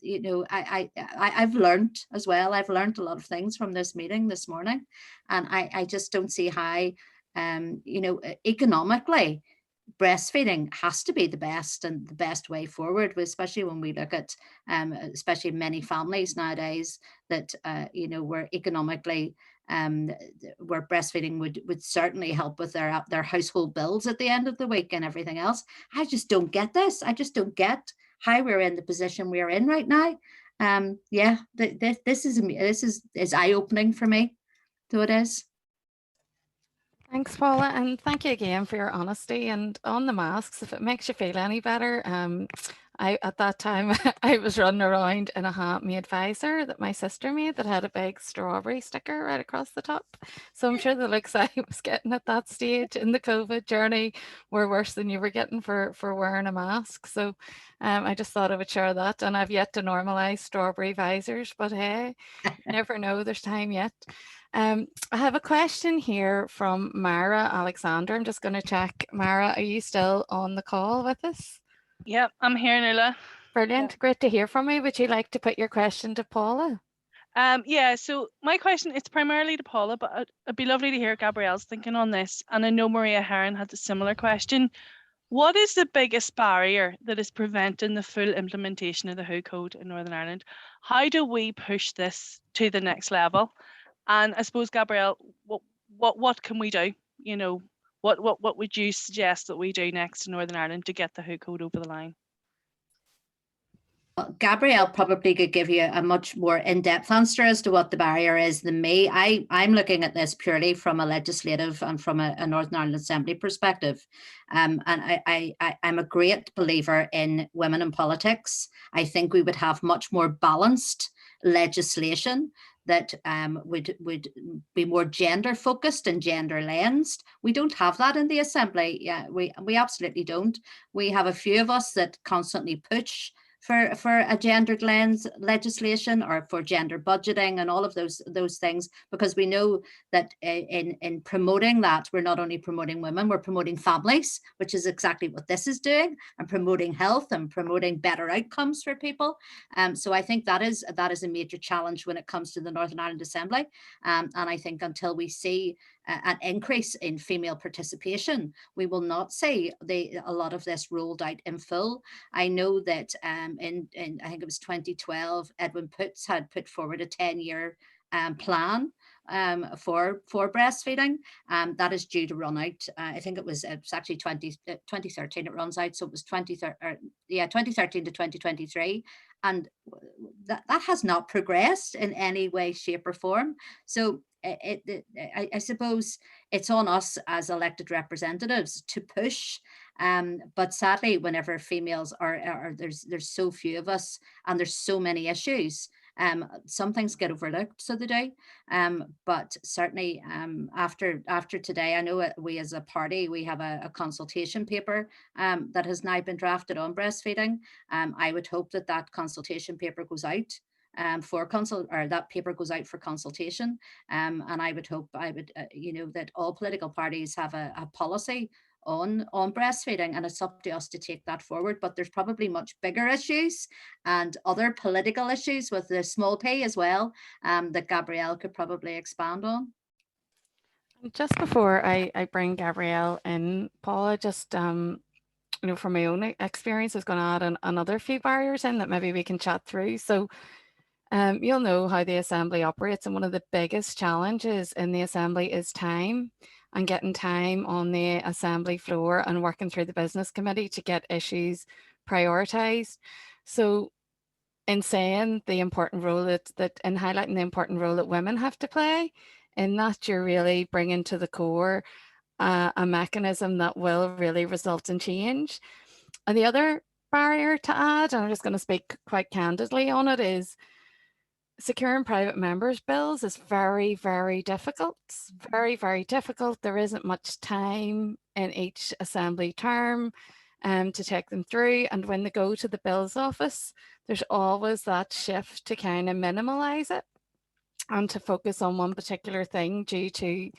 Speaker 3: you know, I've learned as well. I've learned a lot of things from this meeting this morning. And I just don't see how, you know, economically, breastfeeding has to be the best and the best way forward, especially when we look at, especially many families nowadays that, you know, were economically, where breastfeeding would certainly help with their household bills at the end of the week and everything else. I just don't get this. I just don't get how we're in the position we're in right now. Yeah, this is eye-opening for me. So it is.
Speaker 2: Thanks, Paula, and thank you again for your honesty. And on the masks, if it makes you feel any better, at that time I was running around in a handmade visor that my sister made that had a big strawberry sticker right across the top. So I'm sure the looks I was getting at that stage in the COVID journey were worse than you were getting for wearing a mask. So I just thought I would share that, and I've yet to normalize strawberry visors, but hey, you never know, there's time yet. I have a question here from Mara Alexander. I'm just going to check. Mara, are you still on the call with us?
Speaker 7: Yep, I'm here, Nuala.
Speaker 2: Brilliant. Great to hear from you. Would you like to put your question to Paula?
Speaker 7: Yeah, so my question is primarily to Paula, but it'd be lovely to hear Gabrielle's thinking on this. And I know Maria Heron had a similar question. What is the biggest barrier that is preventing the full implementation of the WHO Code in Northern Ireland? How do we push this to the next level? And I suppose, Gabrielle, what can we do? You know, what would you suggest that we do next in Northern Ireland to get the WHO Code over the line?
Speaker 3: Gabrielle probably could give you a much more in-depth answer as to what the barrier is than me. I'm looking at this purely from a legislative and from a Northern Ireland Assembly perspective. And I'm a great believer in women in politics. I think we would have much more balanced legislation that would be more gender focused and gender lensed. We don't have that in the Assembly. Yeah, we absolutely don't. We have a few of us that constantly push for a gendered lens legislation or for gender budgeting and all of those things, because we know that in promoting that, we're not only promoting women, we're promoting families, which is exactly what this is doing, and promoting health and promoting better outcomes for people. So I think that is a major challenge when it comes to the Northern Ireland Assembly. And I think until we see an increase in female participation, we will not see a lot of this rolled out in full. I know that in I think it was 2012, Edwin Putz had put forward a 10-year plan for breastfeeding. That is due to run out. I think it's actually 2013 it runs out, so it was 2013 to 2023. And that has not progressed in any way, shape or form. So I suppose it's on us as elected representatives to push, but sadly, whenever females are there's so few of us and there's so many issues, some things get overlooked, so they do. But certainly after today, I know we as a party, we have a consultation paper that has now been drafted on breastfeeding. I would hope that consultation paper goes out that paper goes out for consultation, and I would hope that all political parties have a policy on breastfeeding, and it's up to us to take that forward. But there's probably much bigger issues and other political issues with the small p as well, that Gabrielle could probably expand on.
Speaker 2: Just before I bring Gabrielle in, Paula, just from my own experience, I was going to add another few barriers in that maybe we can chat through. So you'll know how the Assembly operates, and one of the biggest challenges in the Assembly is time, and getting time on the Assembly floor and working through the Business Committee to get issues prioritised. So in saying the important role in highlighting the important role that women have to play, in that you're really bringing to the core a mechanism that will really result in change. And the other barrier to add, and I'm just going to speak quite candidly on it, is securing private members' bills is very, very difficult. Very, very difficult. There isn't much time in each Assembly term to take them through. And when they go to the Bills Office, there's always that shift to kind of minimalise it and to focus on one particular thing due to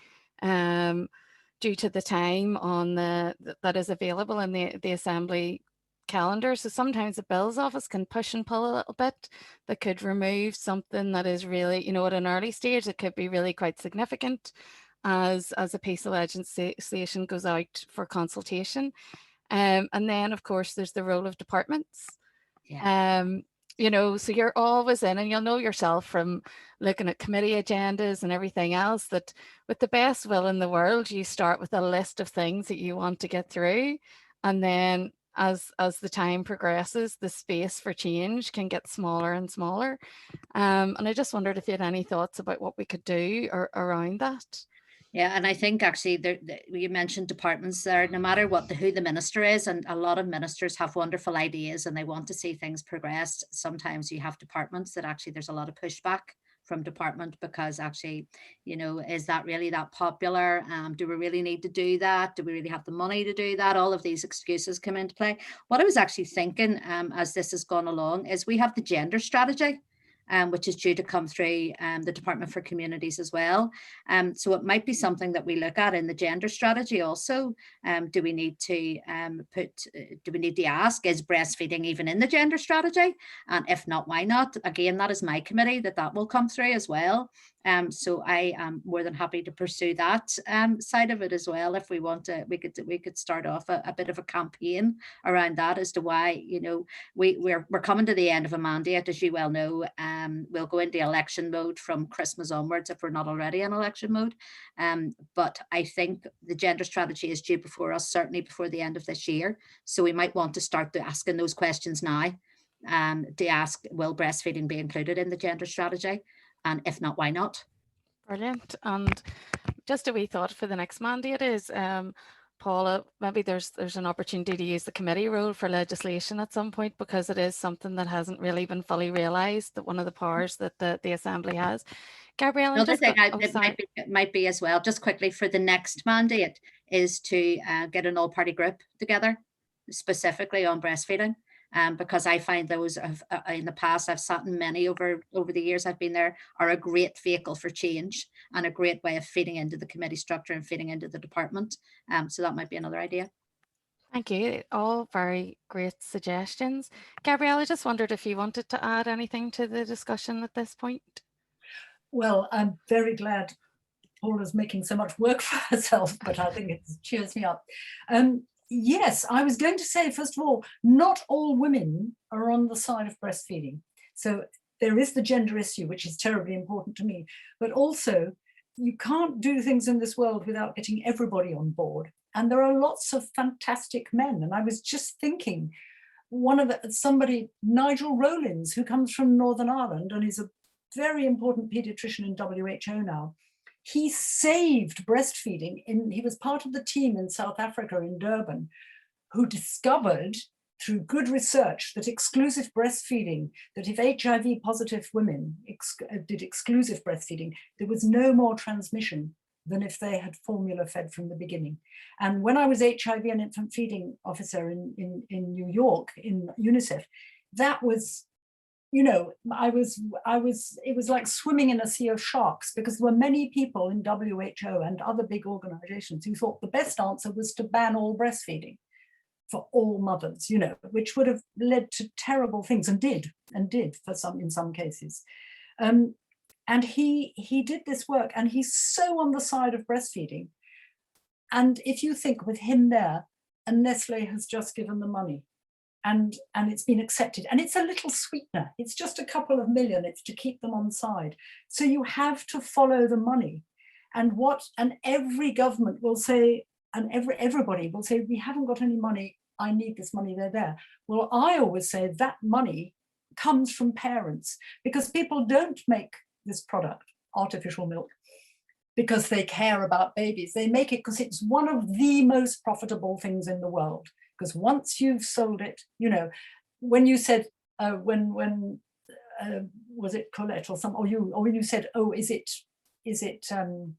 Speaker 2: the time on that is available in the Assembly calendar. So sometimes the Bills Office can push and pull a little bit. That could remove something that is really, at an early stage, it could be really quite significant as a piece of legislation goes out for consultation. And then, of course, there's the role of departments. Yeah. So you're always in, and you'll know yourself from looking at committee agendas and everything else, that with the best will in the world, you start with a list of things that you want to get through, and then as the time progresses, the space for change can get smaller and smaller. And I just wondered if you had any thoughts about what we could do around that.
Speaker 3: Yeah, and I think actually you mentioned departments there, no matter who the minister is, and a lot of ministers have wonderful ideas and they want to see things progressed. Sometimes you have departments that actually there's a lot of pushback from department, because actually, is that really that popular? Do we really need to do that? Do we really have the money to do that? All of these excuses come into play. What I was actually thinking as this has gone along is we have the gender strategy. which is due to come through the Department for Communities as well. So it might be something that we look at in the gender strategy also. Do we need to ask, is breastfeeding even in the gender strategy? And if not, why not? Again, that is my committee that will come through as well. So I am more than happy to pursue that side of it as well. If we want to, we could start off a bit of a campaign around that as to why, you know, we're coming to the end of a mandate, as you well know. We'll go into election mode from Christmas onwards if we're not already in election mode. But I think the gender strategy is due before us, certainly before the end of this year. So we might want to start asking those questions now. To ask, will breastfeeding be included in the gender strategy? And if not, why not?
Speaker 2: Brilliant. And just a wee thought for the next mandate is, Paula, maybe there's an opportunity to use the committee role for legislation at some point, because it is something that hasn't really been fully realised, that one of the powers that the Assembly has. Gabrielle,
Speaker 3: Another thing it might be as well, just quickly for the next mandate, is to get an all-party group together specifically on breastfeeding. Because I find those in the past, I've sat in many over the years I've been there, are a great vehicle for change and a great way of feeding into the committee structure and feeding into the department. So that might be another idea.
Speaker 2: Thank you. All very great suggestions. Gabrielle, I just wondered if you wanted to add anything to the discussion at this point.
Speaker 4: Well, I'm very glad Paula's making so much work for herself, but I think it cheers me up. Yes, I was going to say, first of all, not all women are on the side of breastfeeding. So there is the gender issue, which is terribly important to me, but also you can't do things in this world without getting everybody on board. And there are lots of fantastic men. And I was just thinking, Nigel Rowlands, who comes from Northern Ireland and is a very important paediatrician in WHO now. He saved breastfeeding. He was part of the team in South Africa, in Durban, who discovered through good research that exclusive breastfeeding, that if HIV positive women did exclusive breastfeeding, there was no more transmission than if they had formula fed from the beginning. And when I was HIV and infant feeding officer in New York, in UNICEF, that was, you know, it was like swimming in a sea of sharks, because there were many people in WHO and other big organizations who thought the best answer was to ban all breastfeeding for all mothers, you know, which would have led to terrible things, and did in some cases. And he did this work, and he's so on the side of breastfeeding. And if you think with him there, and Nestle has just given the money, and it's been accepted, and it's a little sweetener, it's just a couple of million, it's to keep them on side. So you have to follow the money. And every government will say, and everybody will say, we haven't got any money, I need this money, they're there. Well, I always say that money comes from parents, because people don't make this product, artificial milk, because they care about babies. They make it because it's one of the most profitable things in the world. Because once you've sold it, you know, when you said, was it Colette or some, or when you said, oh, is it, do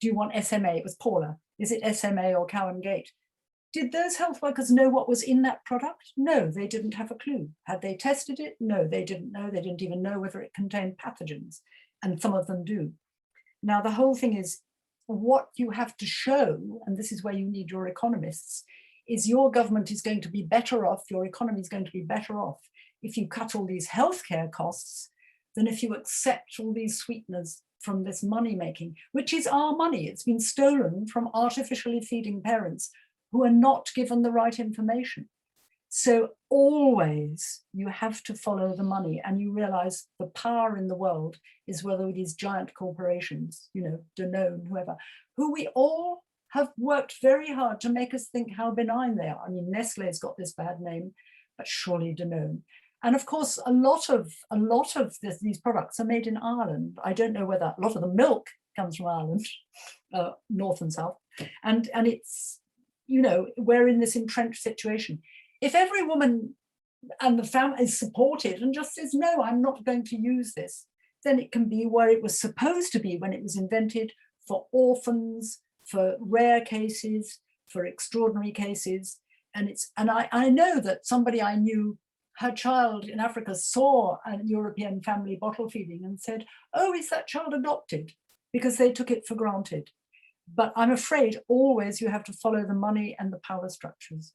Speaker 4: you want SMA? It was Paula. Is it SMA or Cow and Gate? Did those health workers know what was in that product? No, they didn't have a clue. Had they tested it? No, they didn't know. They didn't even know whether it contained pathogens, and some of them do. Now, the whole thing is what you have to show, and this is where you need your economists, is your government is going to be better off, your economy is going to be better off if you cut all these healthcare costs than if you accept all these sweeteners from this money making, which is our money. It's been stolen from artificially feeding parents who are not given the right information. So always you have to follow the money, and you realize the power in the world is whether it is giant corporations, you know, Danone, whoever, who we all have worked very hard to make us think how benign they are. I mean, Nestle's got this bad name, but surely Danone. And of course, a lot of these products are made in Ireland. I don't know whether a lot of the milk comes from Ireland, north and south. And it's, you know, we're in this entrenched situation. If every woman and the family is supported and just says, no, I'm not going to use this, then it can be where it was supposed to be when it was invented, for orphans, for rare cases, for extraordinary cases. And I know that somebody I knew her child in Africa saw a European family bottle feeding and said, oh, is that child adopted? Because they took it for granted. But I'm afraid always you have to follow the money and the power structures.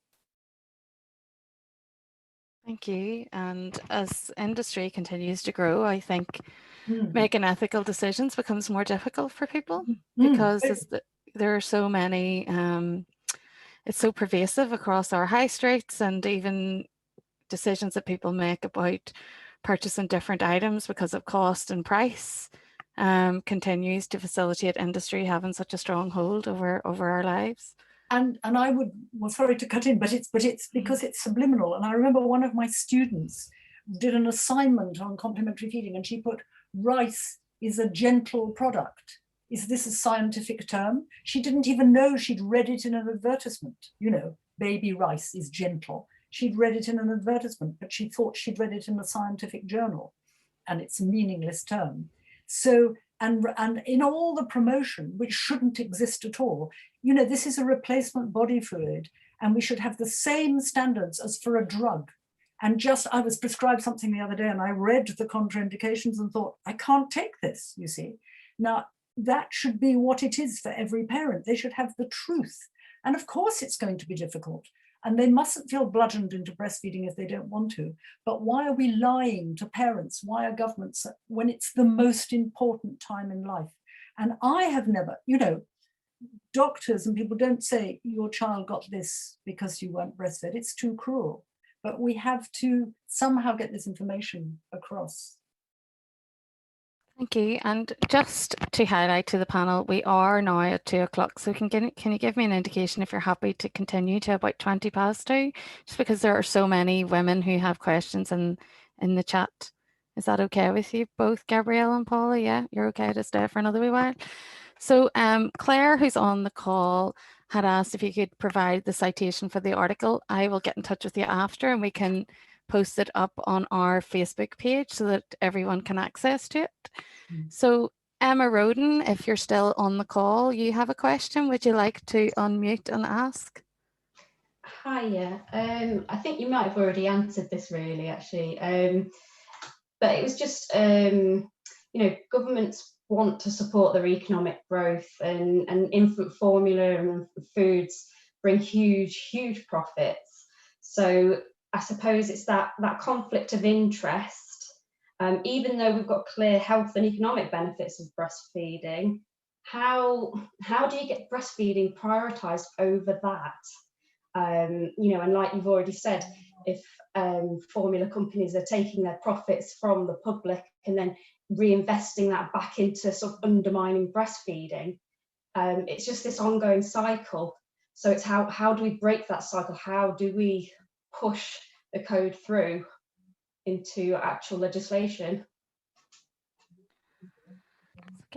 Speaker 2: Thank you. And as industry continues to grow, I think making ethical decisions becomes more difficult for people because there are so many, it's so pervasive across our high streets, and even decisions that people make about purchasing different items because of cost and price continues to facilitate industry having such a strong hold over our lives.
Speaker 4: And I would, well, sorry to cut in, but it's because it's subliminal. And I remember one of my students did an assignment on complementary feeding, and she put, rice is a gentle product. Is this a scientific term? She didn't even know. She'd read it in an advertisement. You know, baby rice is gentle. She'd read it in an advertisement, but she thought she'd read it in a scientific journal, and it's a meaningless term. So, and in all the promotion, which shouldn't exist at all, you know, this is a replacement body fluid, and we should have the same standards as for a drug. And just, I was prescribed something the other day, and I read the contraindications and thought, I can't take this, you see. Now, that should be what it is for every parent. They should have the truth. And of course it's going to be difficult. And they mustn't feel bludgeoned into breastfeeding if they don't want to. But why are we lying to parents? Why are governments, when it's the most important time in life? And I have never, you know, doctors and people don't say your child got this because you weren't breastfed. It's too cruel. But we have to somehow get this information across.
Speaker 2: Thank you. And just to highlight to the panel, we are now at 2 o'clock. So can you give me an indication if you're happy to continue to about 20 past 2? Just because there are so many women who have questions in the chat. Is that okay with you both, Gabrielle and Paula? Yeah, you're okay to stay for another wee while. So Claire, who's on the call, had asked if you could provide the citation for the article. I will get in touch with you after, and we can post it up on our Facebook page so that everyone can access to it. So Emma Roden, if you're still on the call, you have a question. Would you like to unmute and ask?
Speaker 8: Hiya. I think you might have already answered this really, actually. But it was just, you know, governments want to support their economic growth, and infant formula and foods bring huge profits. So I suppose it's that conflict of interest. Even though we've got clear health and economic benefits of breastfeeding, how do you get breastfeeding prioritised over that? You know, and like you've already said, if formula companies are taking their profits from the public and then reinvesting that back into sort of undermining breastfeeding, it's just this ongoing cycle. So it's how do we break that cycle? How do we push the code through into actual legislation?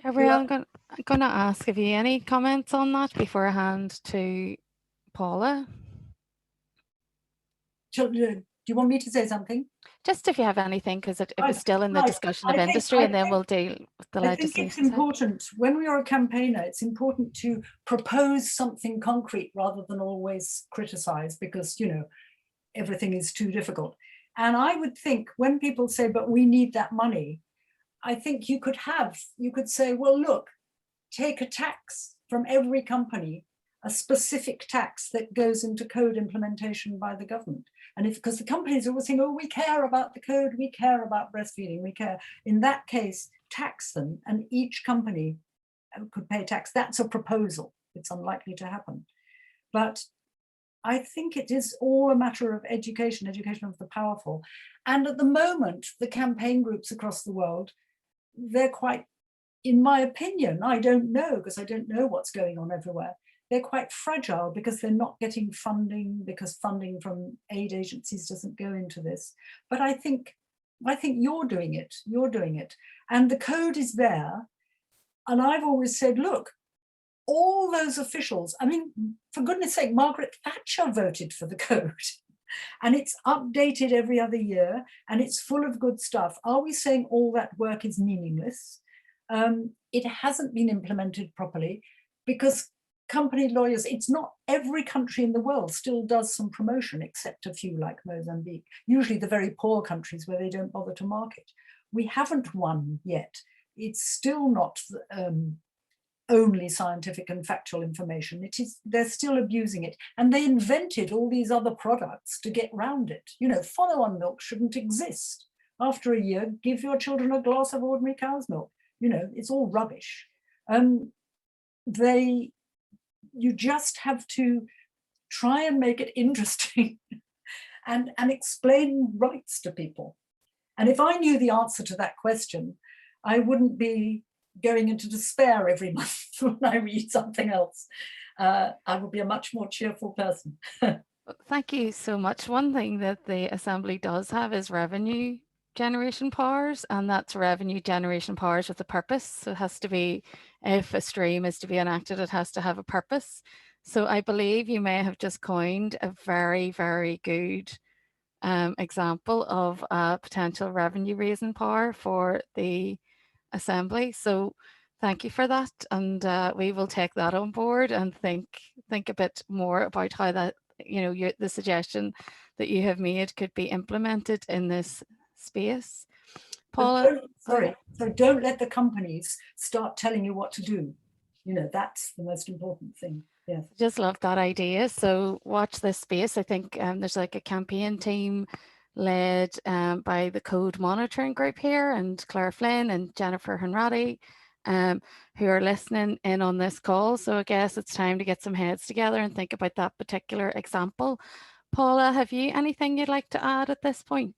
Speaker 2: Gabrielle, I'm going to ask if you any comments on that before I hand to Paula.
Speaker 4: Do you want me to say something?
Speaker 2: Just if you have anything, because it was still in the discussion of industry, and then we'll deal with the legislation.
Speaker 4: I think it's important, when we are a campaigner, it's important to propose something concrete rather than always criticize, because, you know, everything is too difficult. And I would think when people say, but we need that money, I think you could say, well, look, take a tax from every company, a specific tax that goes into code implementation by the government. And because the companies are always saying, oh, we care about the code, we care about breastfeeding, we care. In that case, tax them, and each company could pay tax. That's a proposal. It's unlikely to happen. But I think it is all a matter of education of the powerful. And at the moment, the campaign groups across the world, they're quite, in my opinion, I don't know, because I don't know what's going on everywhere, they're quite fragile because they're not getting funding, because funding from aid agencies doesn't go into this. But I think you're doing it, And the code is there. And I've always said, look, all those officials, I mean, for goodness sake, Margaret Thatcher voted for the code. And it's updated every other year, and it's full of good stuff. Are we saying all that work is meaningless? It hasn't been implemented properly because company lawyers, it's not every country in the world still does some promotion, except a few like Mozambique, usually the very poor countries where they don't bother to market. We haven't won yet. It's still not only scientific and factual information. They're still abusing it. And they invented all these other products to get round it. You know, follow-on milk shouldn't exist. After a year, give your children a glass of ordinary cow's milk. You know, it's all rubbish. You just have to try and make it interesting and explain rights to people. And if I knew the answer to that question, I wouldn't be going into despair every month when I read something else. I would be a much more cheerful person.
Speaker 2: Thank you so much. One thing that the Assembly does have is revenue generation powers, and that's revenue generation powers with a purpose. So it has to be, if a stream is to be enacted, it has to have a purpose. So I believe you may have just coined a very, very good example of a potential revenue raising power for the Assembly. So thank you for that, and we will take that on board and think a bit more about how that, you know, the suggestion that you have made could be implemented in this space. Paula,
Speaker 4: don't let the companies start telling you what to do. You know, that's the most important thing. Yes.
Speaker 2: Just love that idea. So watch this space. I think there's like a campaign team led by the Code Monitoring Group here, and Claire Flynn and Jennifer Hanratty, who are listening in on this call. So I guess it's time to get some heads together and think about that particular example. Paula, have you anything you'd like to add at this point?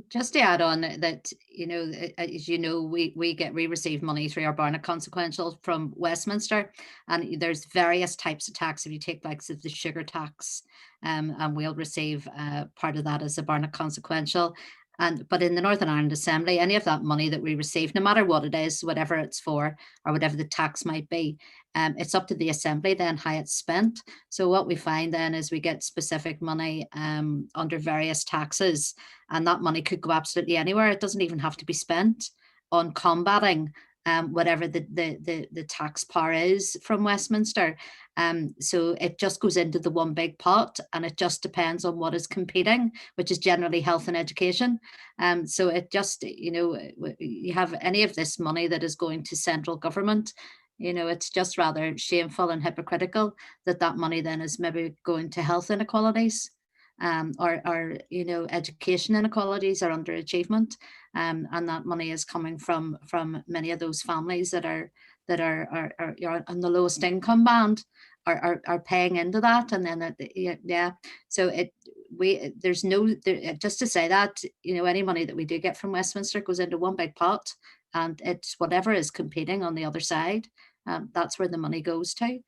Speaker 3: Just to add on that, you know, as you know, we receive money through our Barnett Consequential from Westminster, and there's various types of tax. If you take like the sugar tax, and we'll receive part of that as a Barnett Consequential. But in the Northern Ireland Assembly, any of that money that we receive, no matter what it is, whatever it's for, or whatever the tax might be, it's up to the Assembly then how it's spent. So what we find then is we get specific money under various taxes, and that money could go absolutely anywhere. It doesn't even have to be spent on combating whatever the tax power is from Westminster. So it just goes into the one big pot, and it just depends on what is competing, which is generally health and education. So it just, you know, you have any of this money that is going to central government, you know, it's just rather shameful and hypocritical that that money then is maybe going to health inequalities. Or you know, education inequalities or underachievement, and that money is coming from many of those families that are on the lowest income band are paying into that, and then so just to say that, you know, any money that we do get from Westminster goes into one big pot, and it's whatever is competing on the other side. That's where the money goes to.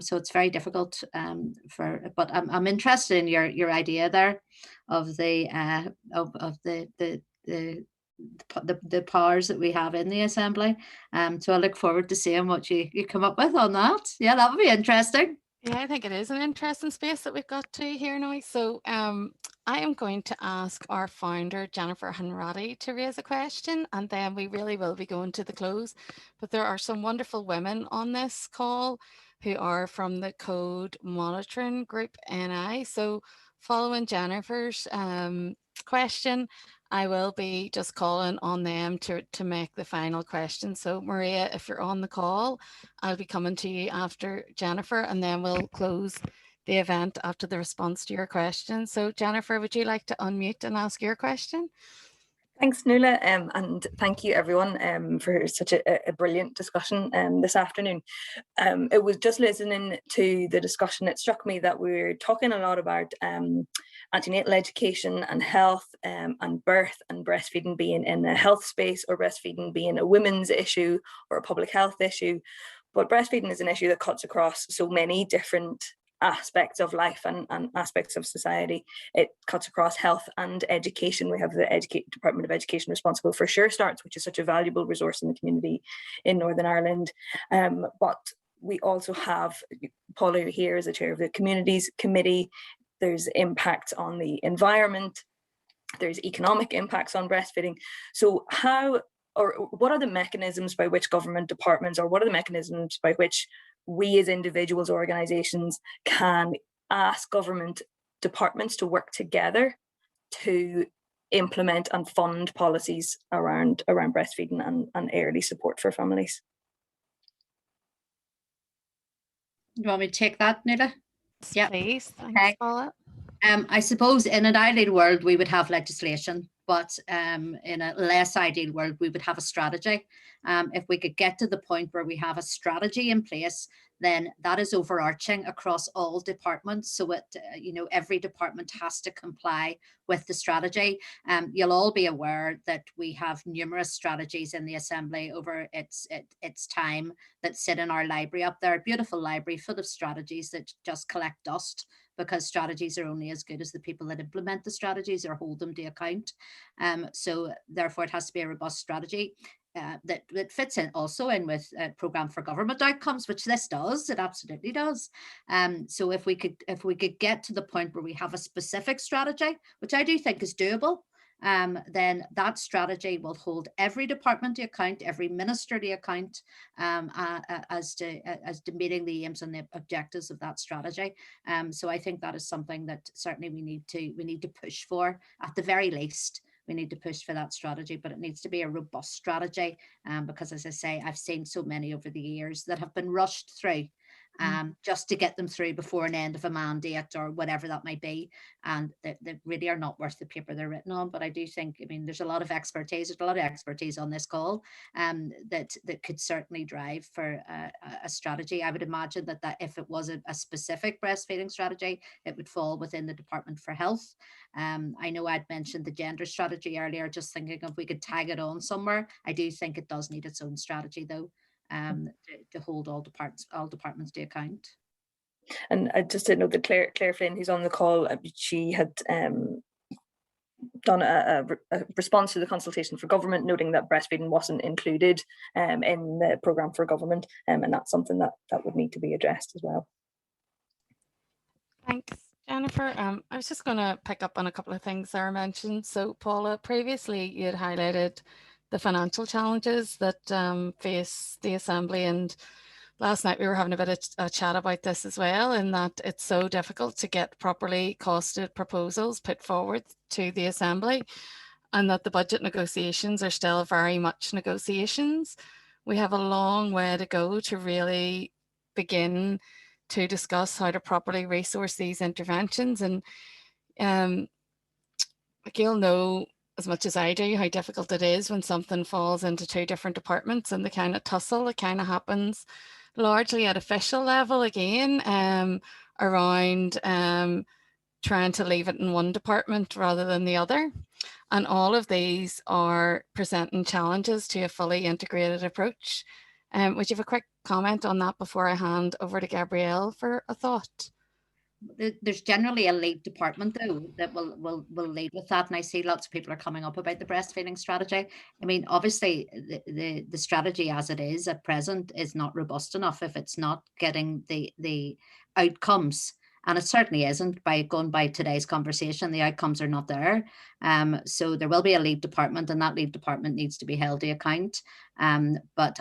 Speaker 3: So it's very difficult but I'm interested in your idea there of the powers that we have in the Assembly. So I look forward to seeing what you come up with on that. Yeah, that would be interesting.
Speaker 2: Yeah, I think it is an interesting space that we've got to here now. So I am going to ask our founder, Jennifer Hanratty, to raise a question, and then we really will be going to the close. But there are some wonderful women on this call who are from the Code Monitoring Group NI. So following Jennifer's question, I will be just calling on them to make the final question. So Maria, if you're on the call, I'll be coming to you after Jennifer, and then we'll close the event after the response to your question. So Jennifer, would you like to unmute and ask your question?
Speaker 9: Thanks, Nuala, and thank you everyone for such a brilliant discussion this afternoon. It was just listening to the discussion, it struck me that we're talking a lot about antenatal education and health and birth and breastfeeding being in a health space, or breastfeeding being a women's issue or a public health issue. But breastfeeding is an issue that cuts across so many different aspects of life and aspects of society. It cuts across health and education. We have the Department of Education responsible for Sure Starts, which is such a valuable resource in the community in Northern Ireland. But we also have Paula here as the chair of the Communities Committee. There's impact on the environment. There's economic impacts on breastfeeding. So what are the mechanisms by which government departments, or what are the mechanisms by which we as individuals, organisations can ask government departments to work together to implement and fund policies around breastfeeding and early support for families.
Speaker 3: You want me to take that, Nuala?
Speaker 2: Yeah, please. Thanks,
Speaker 3: Okay.
Speaker 2: Paula.
Speaker 3: I suppose in an ideal world we would have legislation, but in a less ideal world we would have a strategy. If we could get to the point where we have a strategy in place, then that is overarching across all departments. So it, every department has to comply with the strategy. You'll all be aware that we have numerous strategies in the Assembly over its time that sit in our library up there, a beautiful library full of strategies that just collect dust, because strategies are only as good as the people that implement the strategies or hold them to account. So therefore it has to be a robust strategy. That fits in also in with a programme for government outcomes, which this does. It absolutely does. So if we could get to the point where we have a specific strategy, which I do think is doable, then that strategy will hold every department to account, every minister to account, as to meeting the aims and the objectives of that strategy. So I think that is something that certainly we need to push for at the very least. We need to push for that strategy, but it needs to be a robust strategy, because, as I say, I've seen so many over the years that have been rushed through just to get them through before an end of a mandate or whatever that might be, and they really are not worth the paper they're written on. But I do think, there's a lot of expertise, on this call that could certainly drive for a strategy. I would imagine that if it was a specific breastfeeding strategy, it would fall within the Department for Health. I know I'd mentioned the gender strategy earlier, just thinking if we could tag it on somewhere. I do think it does need its own strategy though, to hold all departments to account.
Speaker 9: And I just didn't know that Claire Flynn, who's on the call, she had done a response to the consultation for government, noting that breastfeeding wasn't included in the programme for government, and that's something that would need to be addressed as well.
Speaker 2: Thanks, Jennifer. I was just going to pick up on a couple of things Sarah mentioned. So Paula, previously you had highlighted the financial challenges that face the Assembly, and last night we were having a bit of a chat about this as well, in that it's so difficult to get properly costed proposals put forward to the Assembly, and that the budget negotiations are still very much negotiations. We have a long way to go to really begin to discuss how to properly resource these interventions. And you'll know as much as I do how difficult it is when something falls into two different departments, and the kind of tussle that kind of happens largely at official level again, around trying to leave it in one department rather than the other. And all of these are presenting challenges to a fully integrated approach. Would you have a quick comment on that before I hand over to Gabrielle for a thought?
Speaker 3: There's generally a lead department though that will lead with that, and I see lots of people are coming up about the breastfeeding strategy. Obviously the strategy as it is at present is not robust enough if it's not getting the outcomes, and it certainly isn't. By going by today's conversation, the outcomes are not there. So there will be a lead department, and that lead department needs to be held to account. But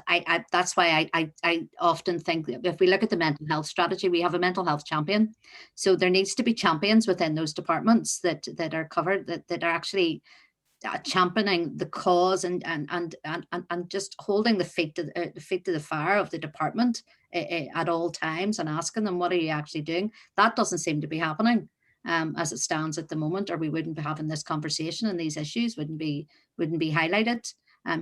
Speaker 3: that's why I often think that if we look at the mental health strategy, we have a mental health champion. So there needs to be champions within those departments that are covered, that are actually championing the cause and just holding the feet to the fire of the department at all times, and asking them, what are you actually doing? That doesn't seem to be happening as it stands at the moment, or we wouldn't be having this conversation, and these issues wouldn't be highlighted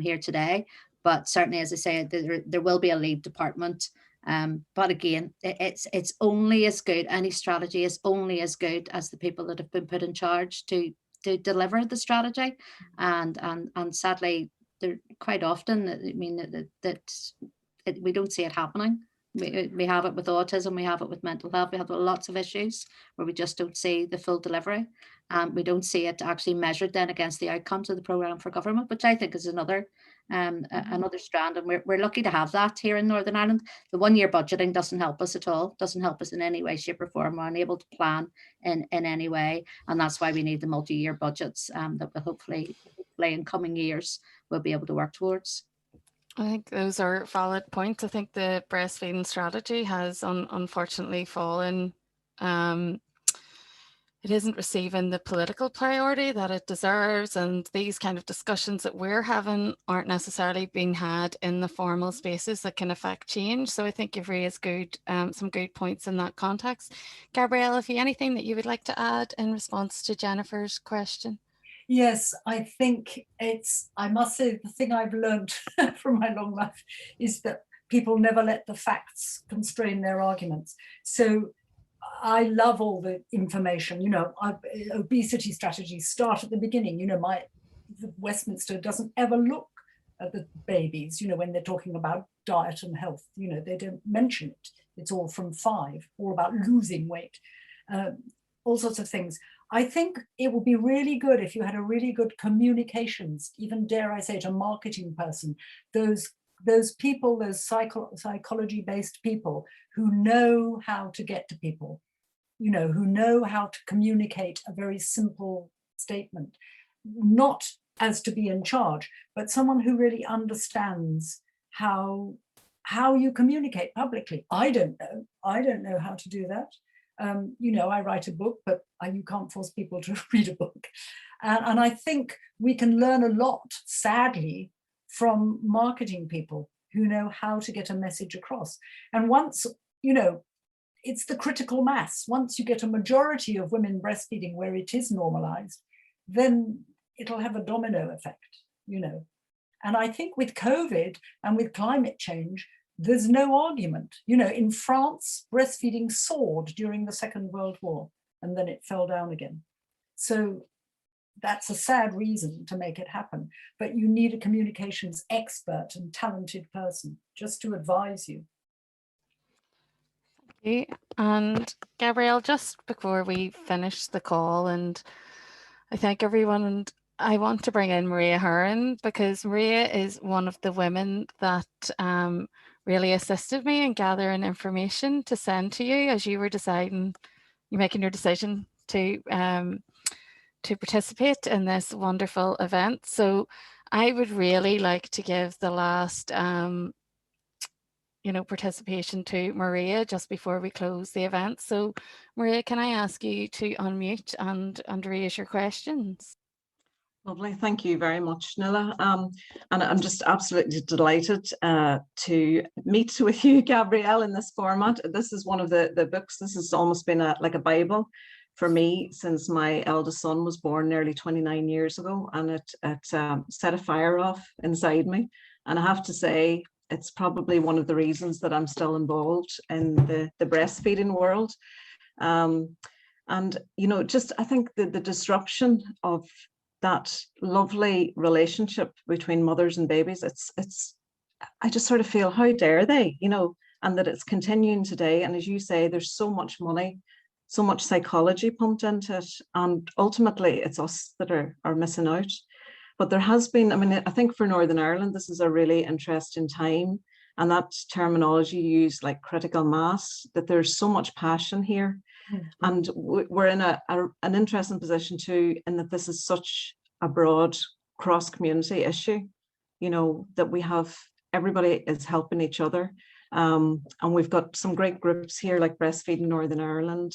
Speaker 3: here today. But certainly, as I say, there will be a lead department. But again, it's only as good, any strategy is only as good as the people that have been put in charge to deliver the strategy. And sadly, there quite often, we don't see it happening. We have it with autism, we have it with mental health, we have lots of issues where we just don't see the full delivery. We don't see it actually measured then against the outcomes of the programme for government, which I think is another strand, and we're lucky to have that here in Northern Ireland. The 1 year budgeting doesn't help us at all, doesn't help us in any way, shape or form. We're unable to plan in any way, and that's why we need the multi-year budgets that will hopefully in coming years we'll be able to work towards.
Speaker 2: I think those are valid points. I think the breastfeeding strategy has unfortunately fallen. It isn't receiving the political priority that it deserves, and these kind of discussions that we're having aren't necessarily being had in the formal spaces that can affect change. So I think you've raised some good points in that context. Gabrielle, have you anything that you would like to add in response to Jennifer's question?
Speaker 4: Yes, I think I must say, the thing I've learned from my long life is that people never let the facts constrain their arguments. So I love all the information, obesity strategies start at the beginning. Westminster doesn't ever look at the babies, when they're talking about diet and health, they don't mention it. It's all from 5, all about losing weight, all sorts of things. I think it would be really good if you had a really good communications, even dare I say it, a marketing person, those people, those psychology-based people who know how to get to people, who know how to communicate a very simple statement, not as to be in charge, but someone who really understands how you communicate publicly. I don't know how to do that. I write a book, but you can't force people to read a book. And I think we can learn a lot, sadly, from marketing people who know how to get a message across. And once, it's the critical mass. Once you get a majority of women breastfeeding where it is normalized, then it'll have a domino effect, And I think with COVID and with climate change, there's no argument. In France, breastfeeding soared during the Second World War, and then it fell down again. So that's a sad reason to make it happen. But you need a communications expert and talented person just to advise you.
Speaker 2: Okay. And Gabrielle, just before we finish the call, and I thank everyone, and I want to bring in Maria Heron, because Maria is one of the women that really assisted me in gathering information to send to you as you were making your decision to participate in this wonderful event. So I would really like to give the last participation to Maria just before we close the event. So Maria, can I ask you to unmute and raise your questions?
Speaker 10: Lovely, thank you very much, Nuala. And I'm just absolutely delighted to meet with you, Gabrielle, in this format. This is one of the books. This has almost been like a Bible for me since my eldest son was born nearly 29 years ago, and it set a fire off inside me. And I have to say, it's probably one of the reasons that I'm still involved in the breastfeeding world. And I think the disruption of that lovely relationship between mothers and babies, I just sort of feel, how dare they, and that it's continuing today. And as you say, there's so much money, so much psychology pumped into it, and ultimately it's us that are missing out. But there has been, I think for Northern Ireland, this is a really interesting time, and that terminology used, like critical mass, that there's so much passion here. And we're in an interesting position too, in that this is such a broad cross-community issue, that we have, everybody is helping each other. And we've got some great groups here like Breastfeeding Northern Ireland.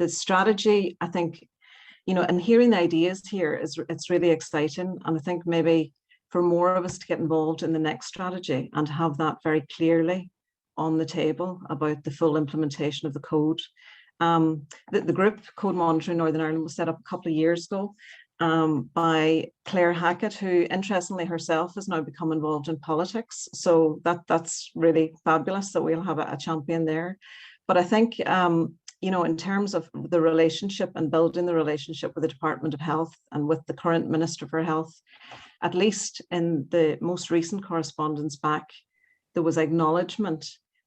Speaker 10: The strategy, I think, and hearing the ideas here it's really exciting. And I think maybe for more of us to get involved in the next strategy and have that very clearly on the table about the full implementation of the code. The group Code Monitoring Northern Ireland was set up a couple of years ago by Claire Hackett, who interestingly herself has now become involved in politics. So that's really fabulous that we'll have a champion there. But I think, in terms of the relationship and building the relationship with the Department of Health and with the current Minister for Health, at least in the most recent correspondence back, there was acknowledgement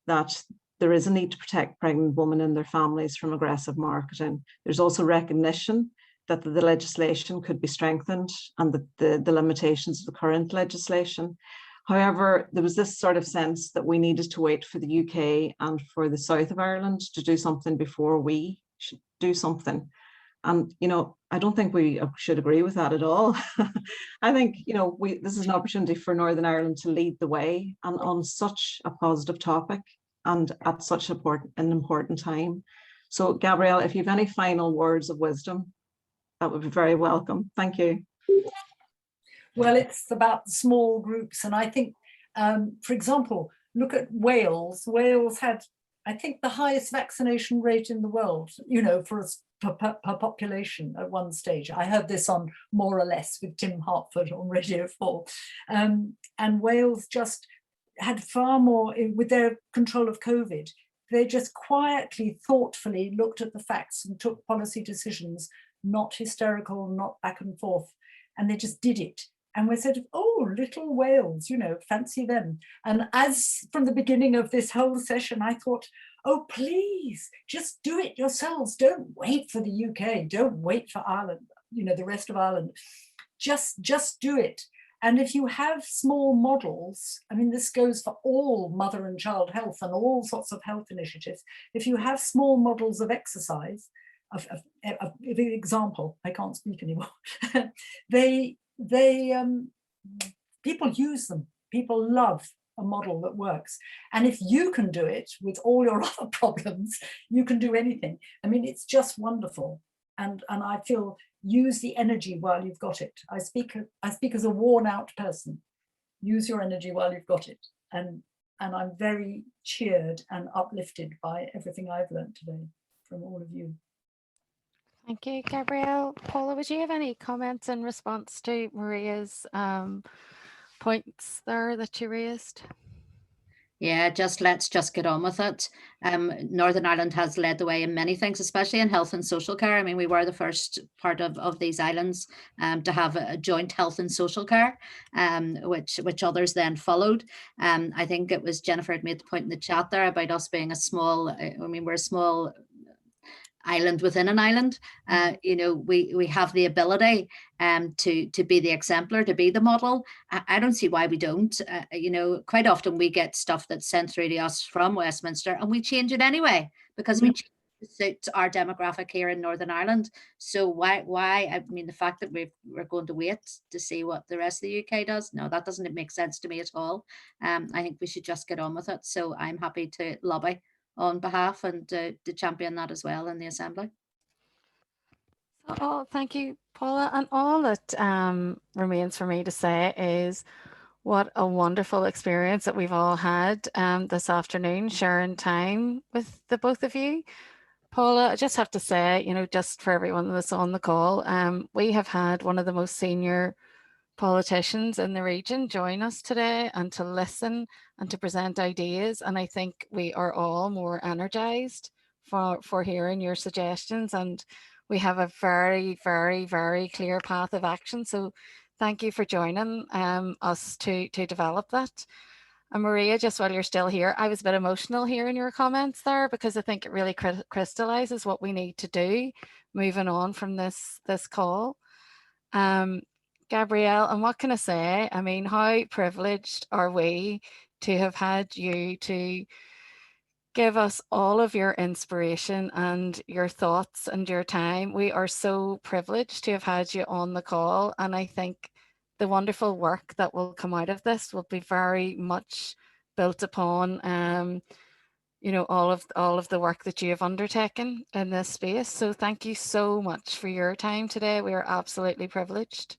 Speaker 10: that there is a need to protect pregnant women and their families from aggressive marketing. There's also recognition that the legislation could be strengthened and the limitations of the current legislation. However, there was this sort of sense that we needed to wait for the UK and for the south of Ireland to do something before we should do something. And, you know, I don't think we should agree with that at all. I think, you know, this is an opportunity for Northern Ireland to lead the way and on such a positive topic and at such an important time. So, Gabrielle, if you have any final words of wisdom, that would be very welcome. Thank you.
Speaker 4: Well, it's about small groups. And I think, for example, look at Wales. Wales had, I think, the highest vaccination rate in the world, you know, for per population at one stage. I heard this on More or Less with Tim Hartford on Radio 4. And Wales just had far more, with their control of COVID, they just quietly, thoughtfully looked at the facts and took policy decisions, not hysterical, not back and forth. And they just did it. And we said, oh, little Wales, you know, fancy them. And as from the beginning of this whole session, I thought, oh, please, just do it yourselves. Don't wait for the UK. Don't wait for Ireland, you know, the rest of Ireland. Just do it. And if you have small models, I mean, this goes for all mother and child health and all sorts of health initiatives. If you have small models of exercise, of example, I can't speak anymore, people use them. People love a model that works. And if you can do it with all your other problems, you can do anything. I mean, it's just wonderful. And I feel, use the energy while you've got it. I speak as a worn out person. Use your energy while you've got it. And I'm very cheered and uplifted by everything I've learned today from all of you.
Speaker 2: Thank you, Gabrielle. Paula, would you have any comments in response to Maria's points there that you raised?
Speaker 3: Yeah, let's just get on with it. Northern Ireland has led the way in many things, especially in health and social care. I mean, we were the first part of these islands to have a joint health and social care, which others then followed. I think it was Jennifer had made the point in the chat there about us being a small, I mean, we're a small island within an island. You know, we have the ability to be the exemplar, to be the model. I don't see why we don't. You know, quite often we get stuff that's sent through to us from Westminster and we change it anyway because we change it to suit our demographic here in Northern Ireland. So why? I mean, the fact that we're going to wait to see what the rest of the UK does, no, that doesn't make sense to me at all. I think we should just get on with it. So I'm happy to lobby on behalf and to champion that as well in the Assembly.
Speaker 2: Oh, thank you, Paula. And all that remains for me to say is what a wonderful experience that we've all had this afternoon, sharing time with the both of you. Paula, I just have to say, you know, just for everyone that's on the call, we have had one of the most senior politicians in the region join us today and to listen and to present ideas. And I think we are all more energized for hearing your suggestions. And we have a very, very, very clear path of action. So thank you for joining us to develop that. And Maria, just while you're still here, I was a bit emotional hearing your comments there because I think it really crystallizes what we need to do moving on from this call. Gabrielle, and what can I say? I mean, how privileged are we to have had you to give us all of your inspiration and your thoughts and your time. We are so privileged to have had you on the call. And I think the wonderful work that will come out of this will be very much built upon you know, all of the work that you have undertaken in this space. So thank you so much for your time today. We are absolutely privileged.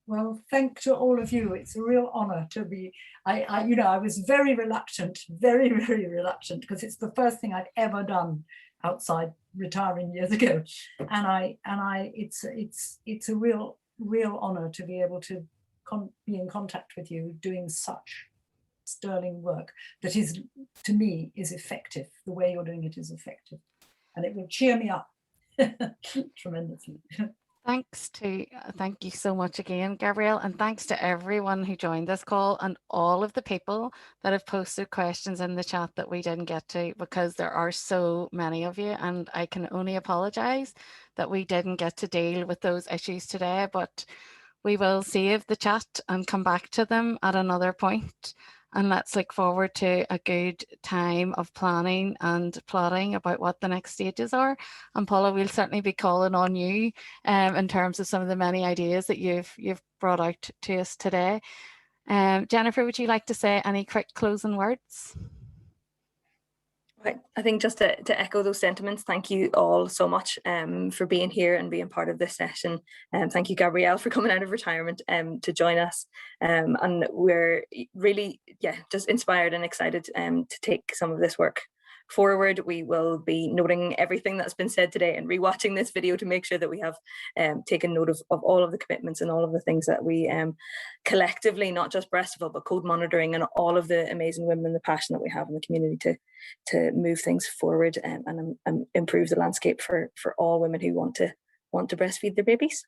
Speaker 4: Well, thank to all of you. It's a real honor to be, you know, I was very reluctant, very, very reluctant, because it's the first thing I've ever done outside retiring years ago. And it's a real honor to be able to be in contact with you doing such sterling work that is, to me, is effective. The way you're doing it is effective. And it will cheer me up tremendously.
Speaker 2: Thank you so much again, Gabrielle, and thanks to everyone who joined this call and all of the people that have posted questions in the chat that we didn't get to, because there are so many of you, and I can only apologize that we didn't get to deal with those issues today, but we will save the chat and come back to them at another point. And let's look forward to a good time of planning and plotting about what the next stages are. And Paula, we'll certainly be calling on you in terms of some of the many ideas that you've brought out to us today. Jennifer, would you like to say any quick closing words?
Speaker 9: Right. I think just to echo those sentiments, thank you all so much for being here and being part of this session. Thank you, Gabrielle, for coming out of retirement to join us. And we're really, just inspired and excited to take some of this work forward. We will be noting everything that's been said today and rewatching this video to make sure that we have taken note of all of the commitments and all of the things that we collectively, not just Breastival, but code monitoring and all of the amazing women and the passion that we have in the community to move things forward and improve the landscape for all women who want to breastfeed their babies.